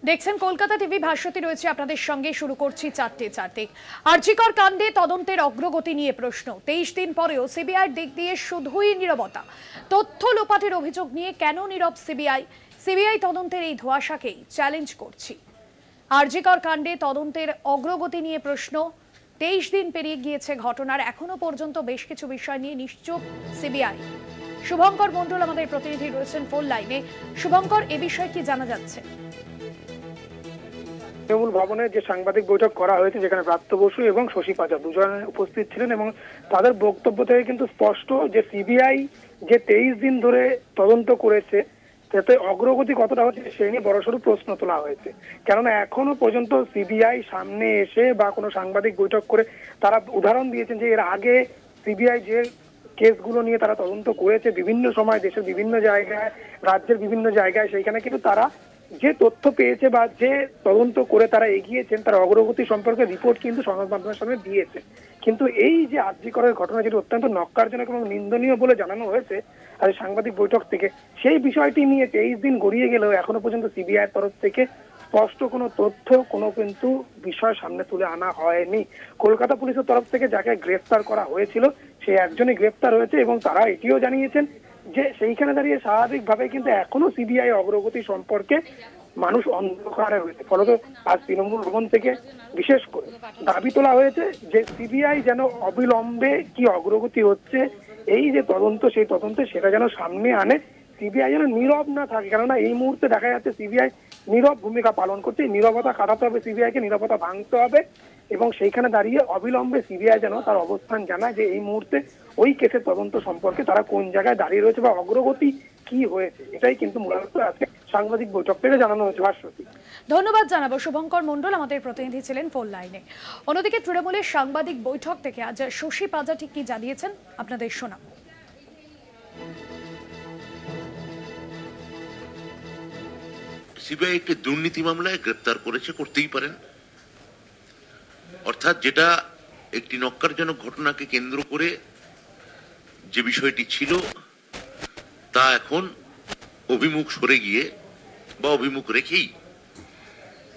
দেখছেন কলকাতা টিভি, ভাস্বতী রয়েছে আপনাদের সঙ্গে। শুরু করছি চারটে। আরজি কর কাণ্ডে তদন্তের অগ্রগতি নিয়ে প্রশ্ন। 23 দিন পরেও সিবিআইয়ের দিক দিয়ে শুধুই নীরবতা। তথ্য লোপাটের অভিযোগ নিয়ে কেন নীরব সিবিআই তদন্তের এই ধোঁয়াশাকেই চ্যালেঞ্জ করছি। আরজি কর কাণ্ডে তদন্তের অগ্রগতি নিয়ে প্রশ্ন। 23 দিন পেরিয়ে গিয়েছে ঘটনার, এখনো পর্যন্ত বেশ কিছু বিষয় নিয়ে নিশ্চুপ সিবিআই। শুভঙ্কর মণ্ডল আমাদের প্রতিনিধি রয়েছেন ফোন লাইনে। শুভঙ্কর, এ বিষয়ে কি জানা যাচ্ছে? তৃণমূল ভবনে যে সাংবাদিক বৈঠক করা হয়েছে, যেখানে ব্রাত্য বসু এবং শশী পাজা দুজন উপস্থিত ছিলেন, এবং তাদের বক্তব্য থেকে কিন্তু স্পষ্ট যে সিবিআই যে 23 দিন ধরে তদন্ত করেছে তাতে অগ্রগতি কতটা হচ্ছে সেই নিয়ে বড়সড় প্রশ্ন তোলা হয়েছে। কেননা এখনো পর্যন্ত সিবিআই সামনে এসে বা কোনো সাংবাদিক বৈঠক করে তারা উদাহরণ দিয়েছেন যে এর আগে সিবিআই যে কেসগুলো নিয়ে তারা তদন্ত করেছে বিভিন্ন সময় দেশের বিভিন্ন জায়গায়, রাজ্যের বিভিন্ন জায়গায়, সেইখানে কিন্তু তারা যে তথ্য পেয়েছে বা যে তদন্ত করে তারা এগিয়েছেন তার অগ্রগতি সম্পর্কে রিপোর্ট কিন্তু সংবাদ মাধ্যমের সামনে দিয়েছে। কিন্তু এই যে আরজি করের ঘটনা, যেটা অত্যন্ত নক্কারজনক এবং নিন্দনীয় বলে জানানো হয়েছে আর সাংবাদিক বৈঠক থেকে, সেই বিষয়টি নিয়ে 23 দিন গড়িয়ে গেলেও এখনো পর্যন্ত সিবিআই তরফ থেকে স্পষ্ট কোনো তথ্য, কোনো কিন্তু বিষয় সামনে তুলে আনা হয়নি। কলকাতা পুলিশের তরফ থেকে যাকে গ্রেফতার করা হয়েছিল সেই একজনই গ্রেফতার হয়েছে, এবং তারা এটিও জানিয়েছেন যে সেইখানে দাঁড়িয়ে স্বাভাবিকভাবে কিন্তু এখনো সিবিআই অগ্রগতি সম্পর্কে মানুষ অন্ধকারে রয়েছে। ফলত আজ তৃণমূল ভবন থেকে বিশেষ করে দাবি তোলা হয়েছে যে সিবিআই যেন অবিলম্বে কি অগ্রগতি হচ্ছে এই যে তদন্ত, সেই তদন্তে সেটা যেন সামনে আনে, সিবিআই যেন নীরব না থাকে। কেননা এই মুহূর্তে দেখা যাচ্ছে সিবিআই নীরব ভূমিকা পালন করছে। নীরবতা কাটাতে হবে সিবিআইকে, নীরবতা ভাঙতে হবে, এবং সেইখানে দাঁড়িয়ে অবিলম্বে সিবিআই যেন তার অবস্থান জানায় যে এই মুহূর্তে ওই কেসের তদন্ত সম্পর্কে তারা কোন জায়গায় দাঁড়িয়ে রয়েছে বা অগ্রগতি কি হয়েছে। এটাই কিন্তু মূলত আজকে সাংবাদিক বৈঠক থেকে জানানো হয়েছে। ভাস্বতী, ধন্যবাদ জানাবো। শুভঙ্কর মণ্ডল আমাদের প্রতিনিধি ছিলেন ফোন লাইনে। অন্যদিকে তৃণমূলের সাংবাদিক বৈঠক থেকে আজ শশী পাজা ঠিক কি জানিয়েছেন আপনাদের শোনাবো। সিবিআই একটি দুর্নীতি মামলায় গ্রেপ্তার করেছে, করতেই পারেন। অর্থাৎ যেটা একটি নক্কারজনক ঘটনাকে কেন্দ্র করে যে বিষয়টি ছিল তা এখন অভিমুখ সরে গিয়ে বা অভিমুখ রেখেই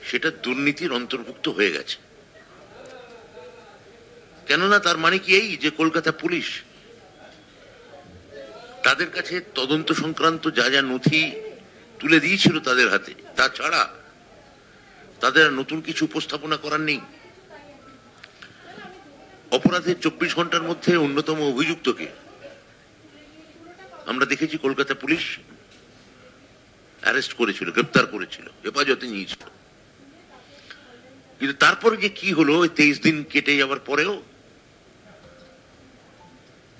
সেটা দুর্নীতির অন্তর্ভুক্ত হয়ে গেছে। কেননা তার মানে কি এই যে কলকাতা পুলিশ তাদের কাছে তদন্ত সংক্রান্ত যা যা নথি তুলে দিয়েছিল তাদের হাতে, তাছাড়া তাদের নতুন কিছু উপস্থাপনা করার নেই। অপরাধের 24 ঘন্টার মধ্যে অন্যতম অভিযুক্তকে আমরা দেখেছি কলকাতা পুলিশ অ্যারেস্ট করেছিল, গ্রেপ্তার করেছিল, হেফাজতে নিয়েছিল। কিন্তু তারপরে যে কি হলো, 23 দিন কেটে যাওয়ার পরেও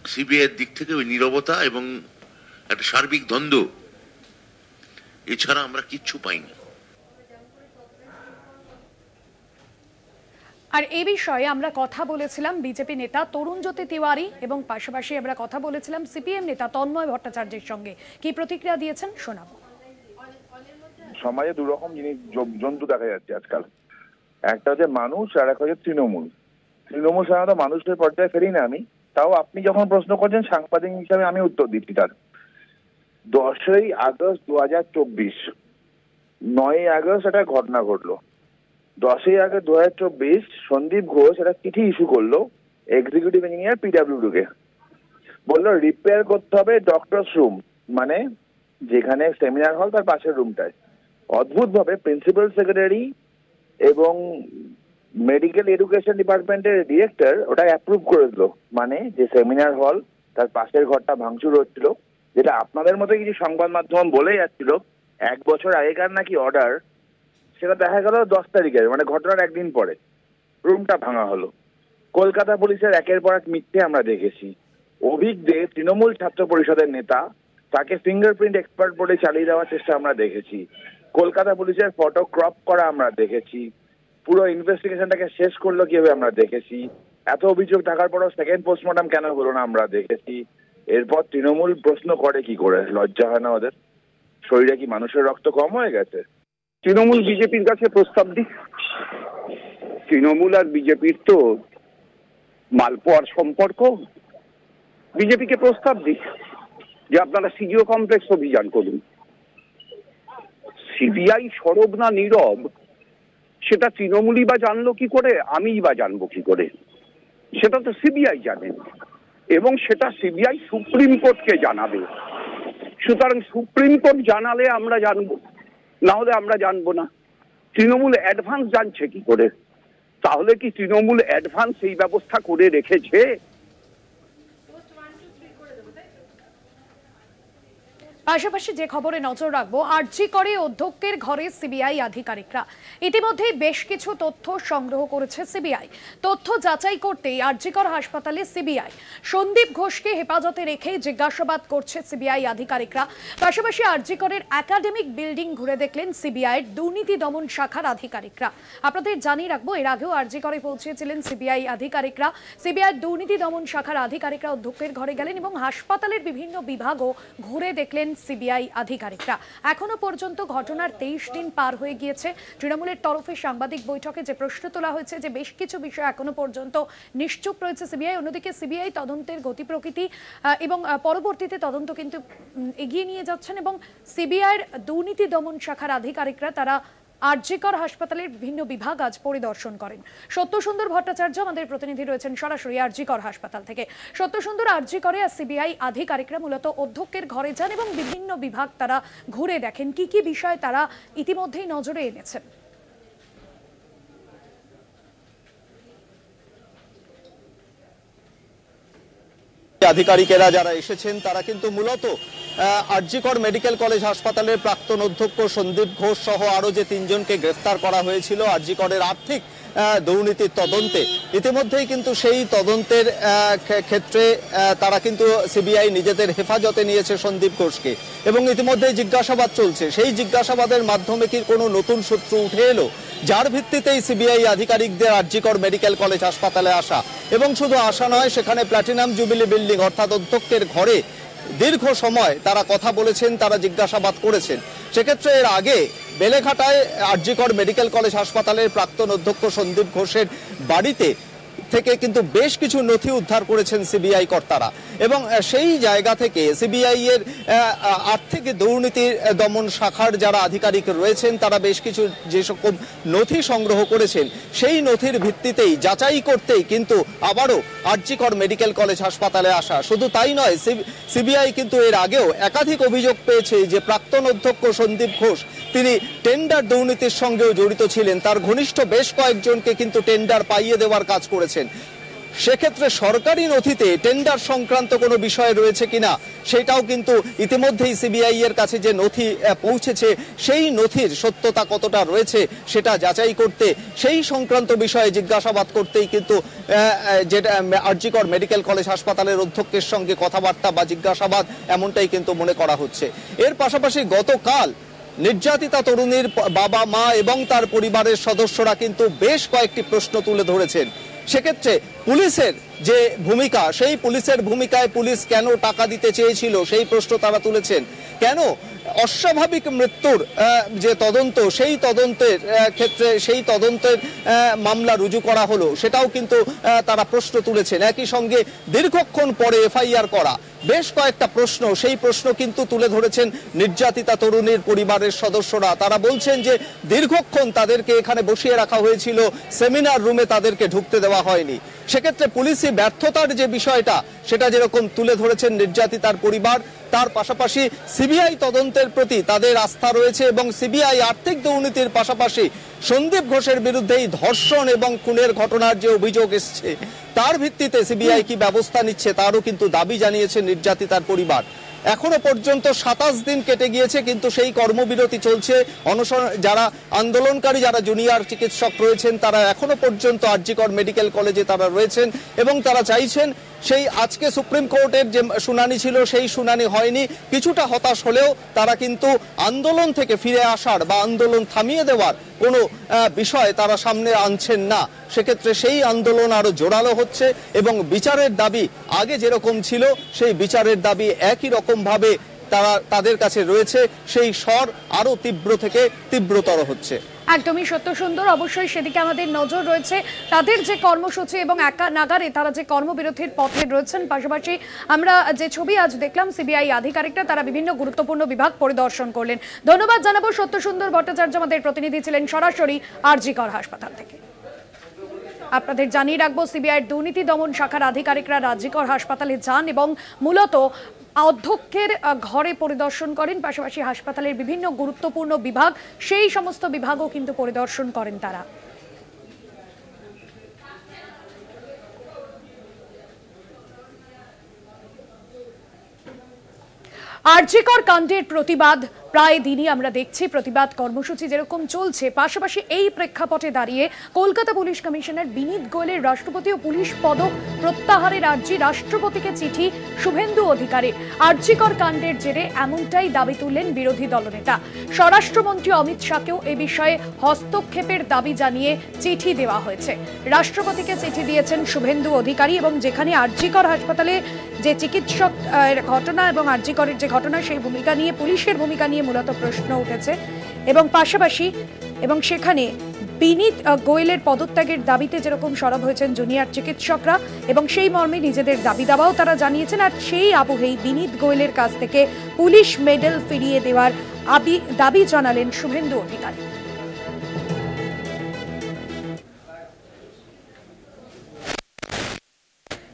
সিবিআই এর দিক থেকে ওই নীরবতা এবং একটা সার্বিক দ্বন্দ্ব, এছাড়া আমরা কিচ্ছু পাইনি। আর এই বিষয়ে আমরা কথা বলেছিলাম বিজেপি নেতা তরুণজ্যোতি তিওয়ারি, এবং পাশাপাশি আমরা কথা বলেছিলাম সিপিএম নেতা তন্ময় ভট্টাচার্যের সঙ্গে। কি প্রতিক্রিয়া দিয়েছেন শোনাবো। সমাজে দুরকম জিনিস, জন্তু দেখা যাচ্ছে আজকাল। একটা হচ্ছে মানুষ আর একটা হচ্ছে তৃণমূল। তৃণমূল সাধারণত মানুষের পর্যায়ে ফেরি না আমি, তাও আপনি যখন প্রশ্ন করছেন সাংবাদিক হিসাবে আমি উত্তর দিচ্ছি। তার 10ই আগস্ট 2024, 9ই আগস্ট একটা ঘটনা ঘটলো। 10ই আগস্ট 2024 সন্দীপ ঘোষ একটা চিঠি ইস্যু করলো এক্সিকিউটিভ ইঞ্জিনিয়ার পিডব্লিউডি কে। বললো রিপেয়ার করতে হবে ডক্টরস রুম, মানে যেখানে সেমিনার হল তার পাশের রুমটায়। অদ্ভুত ভাবে প্রিন্সিপাল সেক্রেটারি এবং মেডিকেল এডুকেশন ডিপার্টমেন্টের ডিরেক্টর ওটা অ্যাপ্রুভ করে দিল, মানে যে সেমিনার হল তার পাশের ঘরটা ভাঙচুর হচ্ছিল, যেটা আপনাদের মতো কিছু সংবাদ মাধ্যম বলে যাচ্ছিল 1 বছর আগেকার নাকি অর্ডার, সেটা দেখা গেল 10 তারিখের, মানে ঘটনার একদিন পরে রুমটা ভাঙা হলো। কলকাতা পুলিশের একের পর এক মিথ্যে আমরা দেখেছি। অভিক দে তৃণমূল ছাত্র পরিষদের নেতা, তাকে ফিঙ্গারপ্রিন্ট এক্সপার্ট বলে চালিয়ে দেওয়ার চেষ্টা আমরা দেখেছি। কলকাতা পুলিশের ফটো ক্রপ করা আমরা দেখেছি। পুরো ইনভেস্টিগেশনটাকে শেষ করলো কিভাবে আমরা দেখেছি। এত অভিযোগ থাকার পরও সেকেন্ড পোস্টমর্টম কেন হলো না আমরা দেখেছি। এরপর তৃণমূল প্রশ্ন করে কি করে? লজ্জা হয় না ওদের? শরীরে কি মানুষের রক্ত কম হয়ে গেছে? তৃণমূল বিজেপির কাছে প্রস্তাব দিক। তৃণমূল আর বিজেপির তো মালপোয়ার সম্পর্ক। বিজেপিকে প্রস্তাব দিক যে আপনারা সিজিও কমপ্লেক্স অভিযান করুন। সিবিআই সরব না নীরব সেটা তৃণমূলই বা জানলো কি করে, আমিই বা জানবো কি করে? সেটা তো সিবিআই জানেন, এবং সেটা সিবিআই সুপ্রিম কোর্টকে জানাবে। সুতরাং সুপ্রিম কোর্ট জানালে আমরা জানবো, না হলে আমরা জানবো না। তৃণমূল অ্যাডভান্স জানছে কি করে? তাহলে কি তৃণমূল অ্যাডভান্স এই ব্যবস্থা করে রেখেছে? পাশাপাশি যে খবরে নজর রাখবো, আরজি করে অধ্যক্ষের ঘরে সিবিআই আধিকারিকরা ইতিমধ্যেই বেশ কিছু তথ্য সংগ্রহ করেছে সিবিআই। তথ্য যাচাই করতেই আরজিকর হাসপাতালে সিবিআই সন্দীপ ঘোষকে হেফাজতে রেখে জিজ্ঞাসাবাদ করছে সিবিআই আধিকারিকরা। পাশাপাশি আরজিকরের একাডেমিক বিল্ডিং ঘুরে দেখলেন সিবিআইয়ের দুর্নীতি দমন শাখার আধিকারিকরা। আপনাদের জানিয়ে রাখবো, এর আগেও আরজিকরে পৌঁছেছিলেন সিবিআই আধিকারিকরা। সিবিআইয়ের দুর্নীতি দমন শাখার আধিকারিকরা অধ্যক্ষের ঘরে গেলেন এবং হাসপাতালের বিভিন্ন বিভাগও ঘুরে দেখলেন সিবিআই আধিকারিকরা। এখনো পর্যন্ত ঘটনার 23 দিন পার হয়ে গিয়েছে। তৃণমূলের তরফে সাংবাদিক বৈঠকে যে প্রশ্ন তোলা হয়েছে যে বেশ কিছু বিষয় এখনো পর্যন্ত নিশ্চুপ রয়েছে সিবিআই, অন্যদিকে সিবিআই তদন্তের গতি প্রকৃতি এবং পরবর্তীতে তদন্ত কিন্তু এগিয়ে নিয়ে যাচ্ছেন এবং সিবিআইয়ের দুর্নীতি দমন শাখার আধিকারিকরা তারা আরজিকর হাসপাতালের বিভিন্ন বিভাগ আজ পরিদর্শন করেন। সত্যসুন্দর ভট্টাচার্য আমাদের প্রতিনিধি রয়েছেন সরাসরি আরজিকর হাসপাতাল থেকে। সত্যসুন্দর, আরজিকরে সিবিআই আধিকারিকরা মূলত অধ্যক্ষের ঘরে যান এবং বিভিন্ন বিভাগ তারা ঘুরে দেখেন, কি কি বিষয় তারা ইতিমধ্যেই নজরে এনেছেন? আধিকারিকেরা যারা এসেছেন তারা কিন্তু মূলত আরজিকর মেডিকেল কলেজ হাসপাতালের প্রাক্তন অধ্যক্ষ সন্দীপ ঘোষ সহ আরো যে 3 জনকে গ্রেফতার করা হয়েছিল আরজিকরের আর্থিক দুর্নীতির তদন্তে, ইতিমধ্যেই কিন্তু সেই তদন্তের ক্ষেত্রে তারা কিন্তু সিবিআই নিজেদের হেফাজতে নিয়েছে সন্দীপ ঘোষকে এবং ইতিমধ্যেই জিজ্ঞাসাবাদ চলছে। সেই জিজ্ঞাসাবাদের মাধ্যমে কি কোনো নতুন সূত্র উঠে এলো যার ভিত্তিতেই সিবিআই আধিকারিকদের আরজিকর মেডিকেল কলেজ হাসপাতালে আসা, এবং শুধু আসা নয়, সেখানে প্ল্যাটিনাম জুবিলি বিল্ডিং অর্থাৎ অধ্যক্ষের ঘরে দীর্ঘ সময় তারা কথা বলেছেন, তারা জিজ্ঞাসাবাদ করেছেন। সেক্ষেত্রে এর আগে বেলেঘাটায় আরজিকর মেডিকেল কলেজ হাসপাতালের প্রাক্তন অধ্যক্ষ সন্দীপ ঘোষের বাড়িতে থেকে কিন্তু বেশ কিছু নথি উদ্ধার করেছেন সিবিআই কর্তারা এবং সেই জায়গা থেকে সিবিআই এর আর্থিক দুর্নীতি দমন শাখার যারা আধিকারিক রয়েছেন তারা বেশ কিছু যে সকল নথি সংগ্রহ করেছেন সেই নথির ভিত্তিতেই যাচাই করতেই কিন্তু আবারও আরজিকর মেডিকেল কলেজ হাসপাতালে আসা। শুধু তাই নয়, সিবিআই কিন্তু এর আগেও একাধিক অভিযোগ পেয়েছে যে প্রাক্তন অধ্যক্ষ সন্দীপ ঘোষ তিনি টেন্ডার দুর্নীতির সঙ্গেও জড়িত ছিলেন, তার ঘনিষ্ঠ বেশ কয়েকজনকে কিন্তু টেন্ডার পাইয়ে দেওয়ার কাজ করেছেন। সেক্ষেত্রে সরকারি নথিতে টেন্ডার সংক্রান্ত কোনো বিষয় রয়েছে কিনা সেটাও কিন্তু ইতিমধ্যেই সিবিআই এর কাছে যে নথি পৌঁছেছে সেই নথির সত্যতা কতটা রয়েছে সেটা যাচাই করতে, সেই সংক্রান্ত বিষয়ে জিজ্ঞাসাবাদ করতেই কিন্তু যেটা আরজিকর মেডিকেল কলেজ হাসপাতালের অধ্যক্ষের সঙ্গে কথাবার্তা বা জিজ্ঞাসাবাদ এমনটাই কিন্তু মনে করা হচ্ছে। এর পাশাপাশি গতকাল নির্যাতিতা তরুণীর বাবা মা এবং তার পরিবারের সদস্যরা কিন্তু বেশ কয়েকটি প্রশ্ন তুলে ধরেছেন। সেক্ষেত্রে পুলিশের যে ভূমিকা, সেই পুলিশের ভূমিকায় পুলিশ কেন টাকা দিতে চেয়েছিল সেই প্রশ্ন তারা তুলেছেন। কেন অস্বাভাবিক মৃত্যুর যে তদন্ত সেই তদন্তের ক্ষেত্রে সেই তদন্তের মামলা রুজু করা হলো সেটাও কিন্তু তারা প্রশ্ন তুলেছেন। একই সঙ্গে দীর্ঘক্ষণ পরে এফআইআর করা বেশ কয়েকটা প্রশ্ন, সেই প্রশ্ন কিন্তু তুলে ধরেছেন নির্যাতিতা তরুণীর পরিবারের সদস্যরা। তারা বলছেন যে দীর্ঘক্ষণ তাদেরকে এখানে বসিয়ে রাখা হয়েছিল, সেমিনার রুমে তাদেরকে ঢুকতে দেওয়া হয়নি। সেক্ষেত্রে পুলিশি ব্যর্থতার যে বিষয়টা সেটা যেরকম তুলে ধরেছেন নির্যাতিতার পরিবার, তার পাশাপাশি সিবিআই তদন্তের প্রতি তাদের আস্থা রয়েছে এবং সিবিআই আর্থিক দুর্নীতির পাশাপাশি সন্দীপ ঘোষের বিরুদ্ধে ধর্ষণ এবং খুনের ঘটনার যে অভিযোগ এসছে তার ভিত্তিতে সিবিআই কি ব্যবস্থা নিচ্ছে তারও কিন্তু দাবি জানিয়েছে নির্যাতিতার পরিবার। এখনো পর্যন্ত 27 দিন কেটে গিয়েছে কিন্তু সেই কর্মবিরতি চলছে। অনশন যারা আন্দোলনকারী যারা জুনিয়র চিকিৎসক রয়েছেন তারা এখনো পর্যন্ত আরজিকর মেডিকেল কলেজে তারা রয়েছেন এবং তারা চাইছেন সেই আজকে সুপ্রিম কোর্টের যে শুনানি ছিল সেই শুনানি হয়নি, কিছুটা হতাশ হলেও তারা কিন্তু আন্দোলন থেকে ফিরে আসার বা আন্দোলন থামিয়ে দেওয়ার কোনো বিষয় তারা সামনে আনছেন না। সেক্ষেত্রে সেই আন্দোলন আরো জোরালো হচ্ছে এবং বিচারের দাবি আগে যেরকম ছিল সেই বিচারের দাবি একই রকম ভাবে তাদের কাছে রয়েছে সেই স্বর আরো তীব্র থেকে তীব্রতর হচ্ছে। একদমই সত্য সুন্দর, অবশ্যই সেদিকে আমাদের নজর রয়েছে। তাদের যে কর্মসূচি এবং একা নাগারে তারা যে কর্মবিরতির পথে রয়েছেন, পাশাপাশি আমরা যে ছবি আজ দেখলাম সিবিআই আধিকারিকরা তারা বিভিন্ন গুরুত্বপূর্ণ বিভাগ পরিদর্শন করলেন। ধন্যবাদ জানাবো সত্য সুন্দর ভট্টাচার্য, আমাদের প্রতিনিধি ছিলেন সরাসরি আরজিকর হাসপাতাল থেকে। আপনাদের জানিয়ে রাখবো সিবিআইয়ের দুর্নীতি দমন শাখার আধিকারিকরা আরজিকর হাসপাতালে যান এবং মূলত অধ্যক্ষের ঘরে পরিদর্শন করেন, পাশাপাশি হাসপাতালের বিভিন্ন গুরুত্বপূর্ণ বিভাগ সেই সমস্ত বিভাগও কিন্তু পরিদর্শন করেন তারা। আরজিকর কাণ্ডের প্রতিবাদ প্রায় দিনই আমরা দেখছি, প্রতিবাদ কর্মসূচি যেরকম চলছে, পাশাপাশি এই প্রেক্ষাপটে দাঁড়িয়ে কলকাতা পুলিশ কমিশনার বিনীত গোয়েলের রাষ্ট্রপতি ও পুলিশ পদক প্রত্যাহারের আর্জি, রাষ্ট্রপতিকে চিঠি শুভেন্দু অধিকারীর। আরজিকর কাণ্ডের জেরে এমনটাই দাবি তুললেন বিরোধী দলনেতা। স্বরাষ্ট্রমন্ত্রী অমিত শাহকেও এ বিষয়ে হস্তক্ষেপের দাবি জানিয়ে চিঠি দেওয়া হয়েছে। রাষ্ট্রপতিকে চিঠি দিয়েছেন শুভেন্দু অধিকারী এবং যেখানে আরজিকর হাসপাতালে যে চিকিৎসক ঘটনা এবং আরজিকরের যে ঘটনা সেই ভূমিকা নিয়ে, পুলিশের ভূমিকা নিয়ে মূলত প্রশ্ন উঠেছে এবং পাশাপাশি এবং সেখানে বিনীত গোয়েলের পদত্যাগের দাবিতে যেরকম সরব হয়েছেন জুনিয়র চিকিৎসকরা এবং সেই মর্মে নিজেদের দাবি দাওয়াও তারা জানিয়েছেন। আর সেই আবহেই বিনীত গোয়েলের কাছ থেকে পুলিশ মেডেল ফিরিয়ে দেওয়ার দাবি জানালেন শুভেন্দু অধিকারী।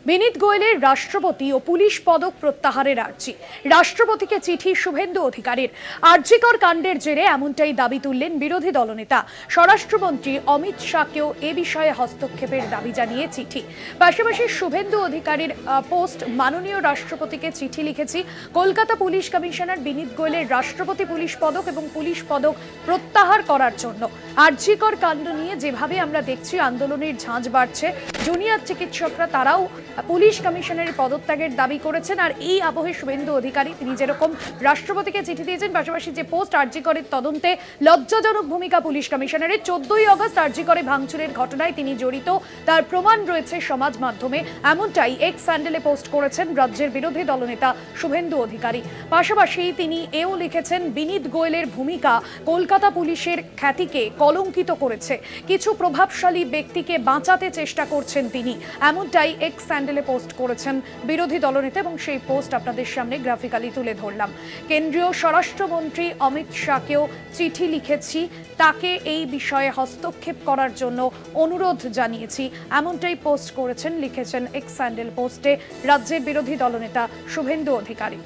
বিনীত গোয়েলের রাষ্ট্রপতি ও পুলিশ পদক প্রত্যাহারের আর্জি, রাষ্ট্রপতিকে চিঠি শুভেন্দু অধিকারীর। আরজিকর কাণ্ডের জেরে এমনটাই দাবি তুললেন বিরোধী দলনেতা। স্বরাষ্ট্রমন্ত্রী অমিত শাহকেও এ বিষয়ে হস্তক্ষেপের দাবি জানিয়ে চিঠি। পাশাপাশি শুভেন্দু অধিকারীর পোস্ট, মাননীয় রাষ্ট্রপতিকে চিঠি লিখেছি, কলকাতা পুলিশ কমিশনার বিনীত গোয়েলের রাষ্ট্রপতি পুলিশ পদক এবং পুলিশ পদক প্রত্যাহার করার জন্য। আরজিকর কাণ্ড নিয়ে যেভাবে আমরা দেখছি আন্দোলনের ঝাঁঝ বাড়ছে, জুনিয়র চিকিৎসকরা তারাও পুলিশ কমিশনারের পদত্যাগের দাবি করেছেন। আর এই আবহে শুভেন্দু অধিকারী তিনি যেরকম রাষ্ট্রপতিকে চিঠি দিয়েছেন, পাশাপাশি যে পোস্ট আরজিকরের তদন্তে লজ্জাজনক ভূমিকা পুলিশ কমিশনারের, 14ই আগস্ট আরজিকরে ভাঙচুরের ঘটনায় তিনি জড়িত, তার প্রমাণ রয়েছে সমাজ মাধ্যমে, এমনটাই এক্স স্যান্ডেলে পোস্ট করেছেন রাজ্যের বিরোধী দলনেতা শুভেন্দু অধিকারী। পাশাপাশি তিনি এও লিখেছেন বিনীত গোয়েলের ভূমিকা কলকাতা পুলিশের খ্যাতিকে কলঙ্কিত করেছে, কিছু প্রভাবশালী ব্যক্তিকে বাঁচাতে চেষ্টা করছেন তিনি, এমনটাই এক্স স্যান্ডেলে পোস্ট করেছেন বিরোধী দলনেতা এবং সেই পোস্ট আপনাদের সামনে গ্রাফিক্যালি তুলে ধরলাম। কেন্দ্রীয় স্বরাষ্ট্রমন্ত্রী অমিত শাহকেও চিঠি লিখেছি, তাকে এই বিষয়ে হস্তক্ষেপ করার জন্য অনুরোধ জানিয়েছি, এমনটাই পোস্ট করেছেন, লিখেছেন এক্স স্যান্ডেল পোস্টে রাজ্যের বিরোধী দলনেতা শুভেন্দু অধিকারী।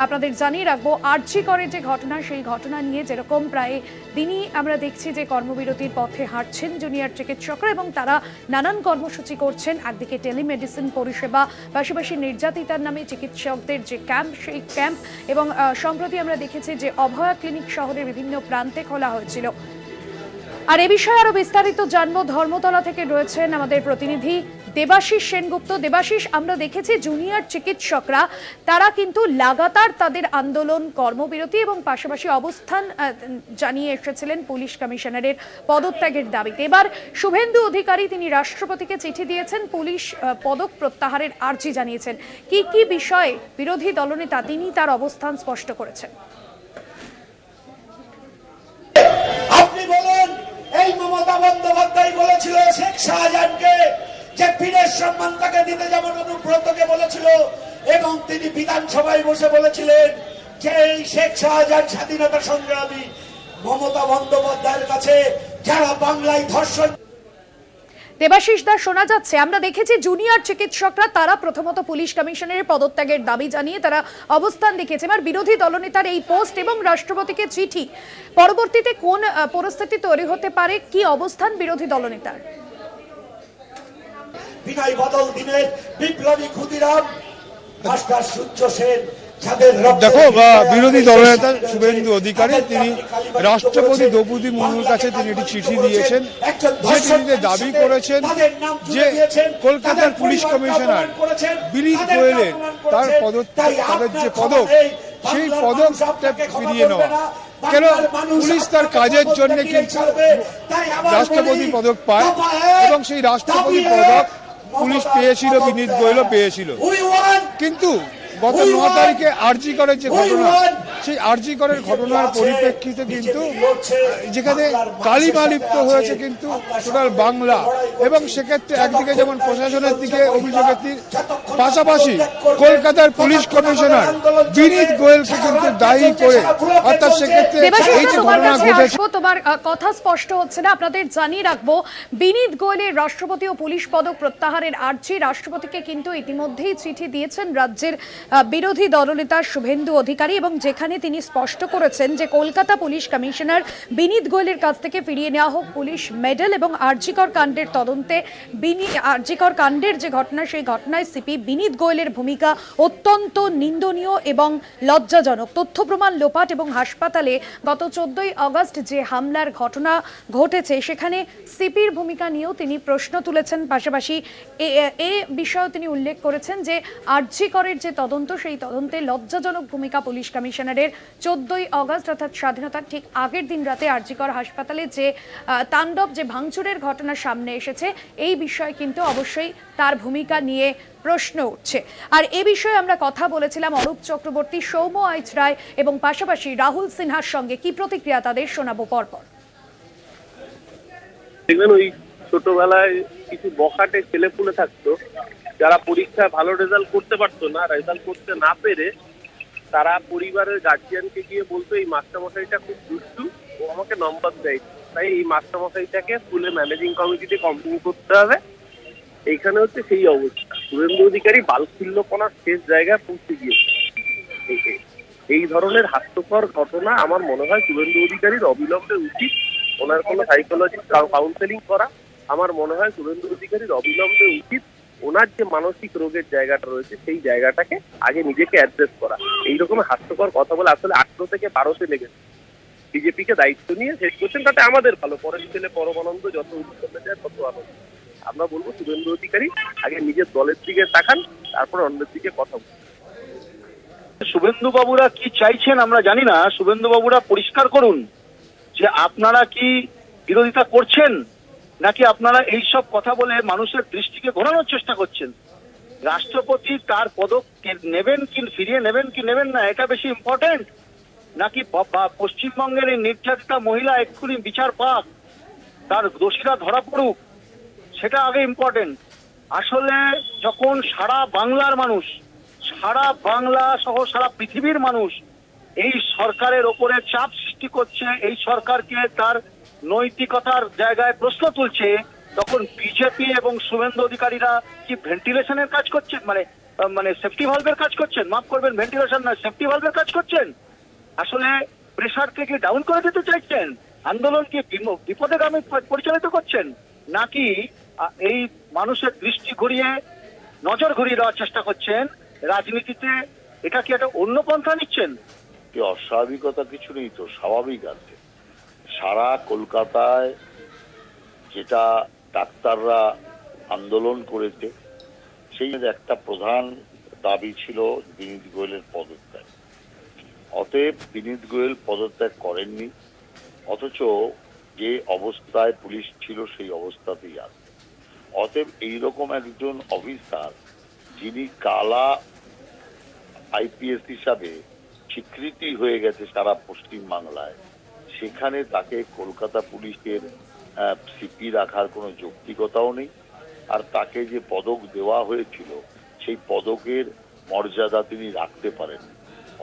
আপনাদের জানিয়ে রাখবো আরজিকরের যে ঘটনা, সেই ঘটনা নিয়ে যেরকম প্রায় দিনই আমরা দেখছি যে কর্মবিরতির পথে হাঁটছেন জুনিয়র চিকিৎসকরা এবং তারা নানান কর্মসূচি করছেন। একদিকে টেলিমেডিসিন পরিষেবা, পাশাপাশি নির্যাতিতার নামে চিকিৎসকদের যে ক্যাম্প, সেই ক্যাম্প এবং সম্প্রতি আমরা দেখেছি যে অভয়া ক্লিনিক শহরের বিভিন্ন প্রান্তে খোলা হয়েছিল। আর এ বিষয়ে আরো বিস্তারিত জানবো, ধর্মতলা থেকে রয়েছেন আমাদের প্রতিনিধি দেবাশিস সেনগুপ্ত। দেবাশিস, আমরা দেখেছি জুনিয়র চিকিৎসকরা তারা কিন্তু লাগাতার তাদের আন্দোলন, কর্মবিরতি এবং পাশাপাশি অবস্থান জানিয়ে এসেছিলেন পুলিশ কমিশনারের পদত্যাগের দাবিতে। এবার শুভেন্দু অধিকারী তিনি রাষ্ট্রপতিকে চিঠি দিয়েছেন, পুলিশ পদক প্রত্যাহারের আর্জি জানিয়েছেন। কি কি বিষয়ে বিরোধী দলনেতা তিনি তার অবস্থান স্পষ্ট করেছেন? আপনি বলেন, এই মমতা বন্দ্যোপাধ্যায় বলেছিল শেখ শাহজাহানকে যে বীরের সম্মান তাকে দিতে যেমন অনুব্রতকে বলেছিল, এবং তিনি বিধানসভায় বসে বলেছিলেন যে এই শেখ শাহজাহান স্বাধীনতা সংগ্রামী। মমতা বন্দ্যোপাধ্যায়ের কাছে যারা বাংলায় ধর্ষণ। দেবাশিস দা, শোনা যাচ্ছে, আমরা দেখেছি জুনিয়র চিকিৎসকরা তারা প্রথমত পুলিশ কমিশনারের পদত্যাগের দাবি জানিয়ে তারা অবস্থান দেখিয়েছে। এবার বিরোধী দলনেতার এই পোস্ট এবং রাষ্ট্রপতিকে চিঠি, পরবর্তীতে কোন পরিস্থিতি তৈরি হতে পারে, কি অবস্থান বিরোধী দলনেতার? বিনয় বাদল দিনের বিপ্লবী ক্ষুদিরাম, মাস্টার সূর্য সেন, দেখো বিরোধী দলনেতা শুভেন্দু অধিকারী তিনি রাষ্ট্রপতি দ্রৌপদী মুর্মুর কাছে তিনি একটি চিঠি দিয়েছেন, যে চিঠিতে দাবি করেছেন যে কলকাতার পুলিশ কমিশনার বিনীত গোয়েলের তাদের যে পদক, সেই পদকটা ফিরিয়ে নেওয়া। কেন পুলিশ তার কাজের জন্য কিন্তু রাষ্ট্রপতি পদক পায় এবং সেই রাষ্ট্রপতি পদক পুলিশ পেয়েছিল, বিনীত গোয়েলও পেয়েছিল। কিন্তু গত 9 তারিখে আরজি করের যে ঘটনা, সেই আরজি করের ঘটনার পরিপ্রেক্ষিতে কিন্তু যেখানে কালিমা লিপ্ত হয়েছে কিন্তু টোটাল বাংলা, এবং সেক্ষেত্রে একদিকে যেমন প্রশাসনের দিকে অভিযোগের তীর, পাশাপাশি কলকাতার পুলিশ কমিশনার বিনীত গোয়েলকে কিন্তু দায়ী করে, অর্থাৎ সেক্ষেত্রে এই যে ঘটনা ঘটেছে। তোমার কথা স্পষ্ট হচ্ছে না, আপনাদের জানিয়ে রাখবো বিনীত গোয়েলের রাষ্ট্রপতি ও পুলিশ পদক প্রত্যাহারের আর্জি রাষ্ট্রপতিকে কিন্তু ইতিমধ্যেই চিঠি দিয়েছেন রাজ্যের বিরোধী দলনেতা শুভেন্দু অধিকারী, এবং যেখানে তিনি স্পষ্ট করেছেন যে কলকাতা পুলিশ কমিশনার বিনীত গোয়েলের কাছ থেকে ফিরিয়ে নেওয়া হোক পুলিশ মেডেল, এবং আরজিকর কাণ্ডের তদন্তে আরজিকর কাণ্ডের যে ঘটনা, সেই ঘটনায় সিপি বিনীত গোয়েলের ভূমিকা অত্যন্ত নিন্দনীয় এবং লজ্জাজনক। তথ্য প্রমাণ লোপাট এবং হাসপাতালে গত 14ই আগস্ট যে হামলার ঘটনা ঘটেছে সেখানে সিপির ভূমিকা নিয়েও তিনি প্রশ্ন তুলেছেন। পাশাপাশি এ বিষয়েও তিনি উল্লেখ করেছেন যে আরজি করের যে তদন্ত, সেই তদন্তে লজ্জাজনক ভূমিকা পুলিশ কমিশনারের। 14ই আগস্ট অর্থাৎ স্বাধীনতার ঠিক আগের দিন রাতে আরজি কর হাসপাতালে যে তাণ্ডব, যে ভাঙচুরের ঘটনা সামনে এসেছে, এই বিষয়ে কিন্তু অবশ্যই তার ভূমিকা নিয়ে প্রশ্ন উঠছে। আর এ বিষয়ে আমরা কথা বলেছিলাম অরূপ চক্রবর্তী, সৌম্য আইচ রায় এবং পাশাপাশি রাহুল সিনহার সঙ্গে। কি প্রতিক্রিয়া তাদের শোনাবো পরপর। দেখবেন ওই ছোটবেলায় কিছু বখাটে ছেলেপুলে থাকতো যারা পরীক্ষায় ভালো রেজাল্ট করতে পারতো না, রেজাল্ট করতে না পেরে তারা পরিবারের গার্জিয়ানকে গিয়ে বলতো এই মাস্টারমশাইটা খুব দুষ্টু, ও আমাকে নম্বর দেয়, তাই এই মাস্টারমশাইটাকে স্কুলে ম্যানেজিং কমিটিতে কমপ্লেন করতে হবে। এইখানে হচ্ছে সেই অবস্থা। শুভেন্দু অধিকারী বালখিল্যপনার শেষ জায়গায় পৌঁছে গিয়েছে। এই ধরনের হাস্যকর ঘটনা আমার মনে হয় শুভেন্দু অধিকারীর অবিলম্বে উচিত ওনার কোনো সাইকোলজি কাউন্সেলিং করা। আমার মনে হয় শুভেন্দু অধিকারীর অবিলম্বে উচিত ওনার যে মানসিক রোগের জায়গাটা রয়েছে সেই জায়গাটাকে আগে নিজেকে অ্যাড্রেস করা। এইরকম হাস্যকর কথা বলে আসলে 18 থেকে 12তে লেগেছে। বিজেপিকে দায়িত্ব নিয়ে শেষ করছেন, তাতে আমাদের ভালো, পরের ছেলে পরমানন্দ, যত উৎসবে যায় তত আনন্দ। আমরা বলবো শুভেন্দু অধিকারী আগে নিজের দলের দিকে তাকান, তারপর অন্যের দিকে কথা বলুন। শুভেন্দু বাবুরা কি চাইছেন আমরা জানি না। শুভেন্দু বাবুরা পরিষ্কার করুন যে আপনারা কি বিরোধিতা করছেন, নাকি আপনারা এই সব কথা বলে মানুষের দৃষ্টিকে ঘোরানোর চেষ্টা করছেন। রাষ্ট্রপতি তার পদক নেবেন কি ফিরিয়ে নেবেন কি নেবেন না, এটা বেশি ইম্পর্টেন্ট, নাকি পশ্চিমবঙ্গের এই নির্যাতিতা মহিলা এক্ষুনি বিচার পাক, তার দোষীরা ধরা পড়ুক, সেটা আগে ইম্পর্টেন্ট। আসলে যখন সারা বাংলার মানুষ, সারা বাংলা সহ সারা পৃথিবীর মানুষ এই সরকারের ওপরে চাপ সৃষ্টি করছে, এই সরকারকে তার নৈতিকতার জায়গায় প্রশ্ন তুলছে, তখন বিজেপি এবং শুভেন্দু অধিকারীরা কি ভেন্টিলেশনের কাজ করছেন, মানে সেফটি ভালভের কাজ করছেন? মাফ করবেন, ভেন্টিলেশন না, সেফটি ভালভের কাজ করছেন। আসলে প্রেশারকে কি ডাউন করে দিতে চাইছেন? আন্দোলনকে বিপদেগামী পরিচালিত করছেন, নাকি এই মানুষের দৃষ্টি ঘুরিয়ে নজর ঘুরিয়ে দেওয়ার চেষ্টা করছেন রাজনীতিতে? এটা কি একটা অন্য পন্থা নিচ্ছেন? অস্বাভাবিকতা কিছু নেই তো, স্বাভাবিক আছে। সারা কলকাতায় যেটা ডাক্তাররা আন্দোলন করেছে, সেই একটা প্রধান দাবি ছিল বিনীত গোয়েলের পদত্যাগ। অতএব বিনীত গোয়েল পদত্যাগ করেননি, অথচ যে অবস্থায় পুলিশ ছিল সেই অবস্থাতেই আছে। অতএব এইরকম একজন অফিসার, যিনি কালা আইপিএস হিসাবে স্বীকৃতি হয়ে গেছে সারা পশ্চিম বাংলায়, সেখানে তাকে কলকাতা পুলিশের সিপি রাখার কোনো যৌক্তিকতাও নেই। আর তাকে যে পদক দেওয়া হয়েছিল সেই পদকের মর্যাদা তিনি রাখতে পারেন।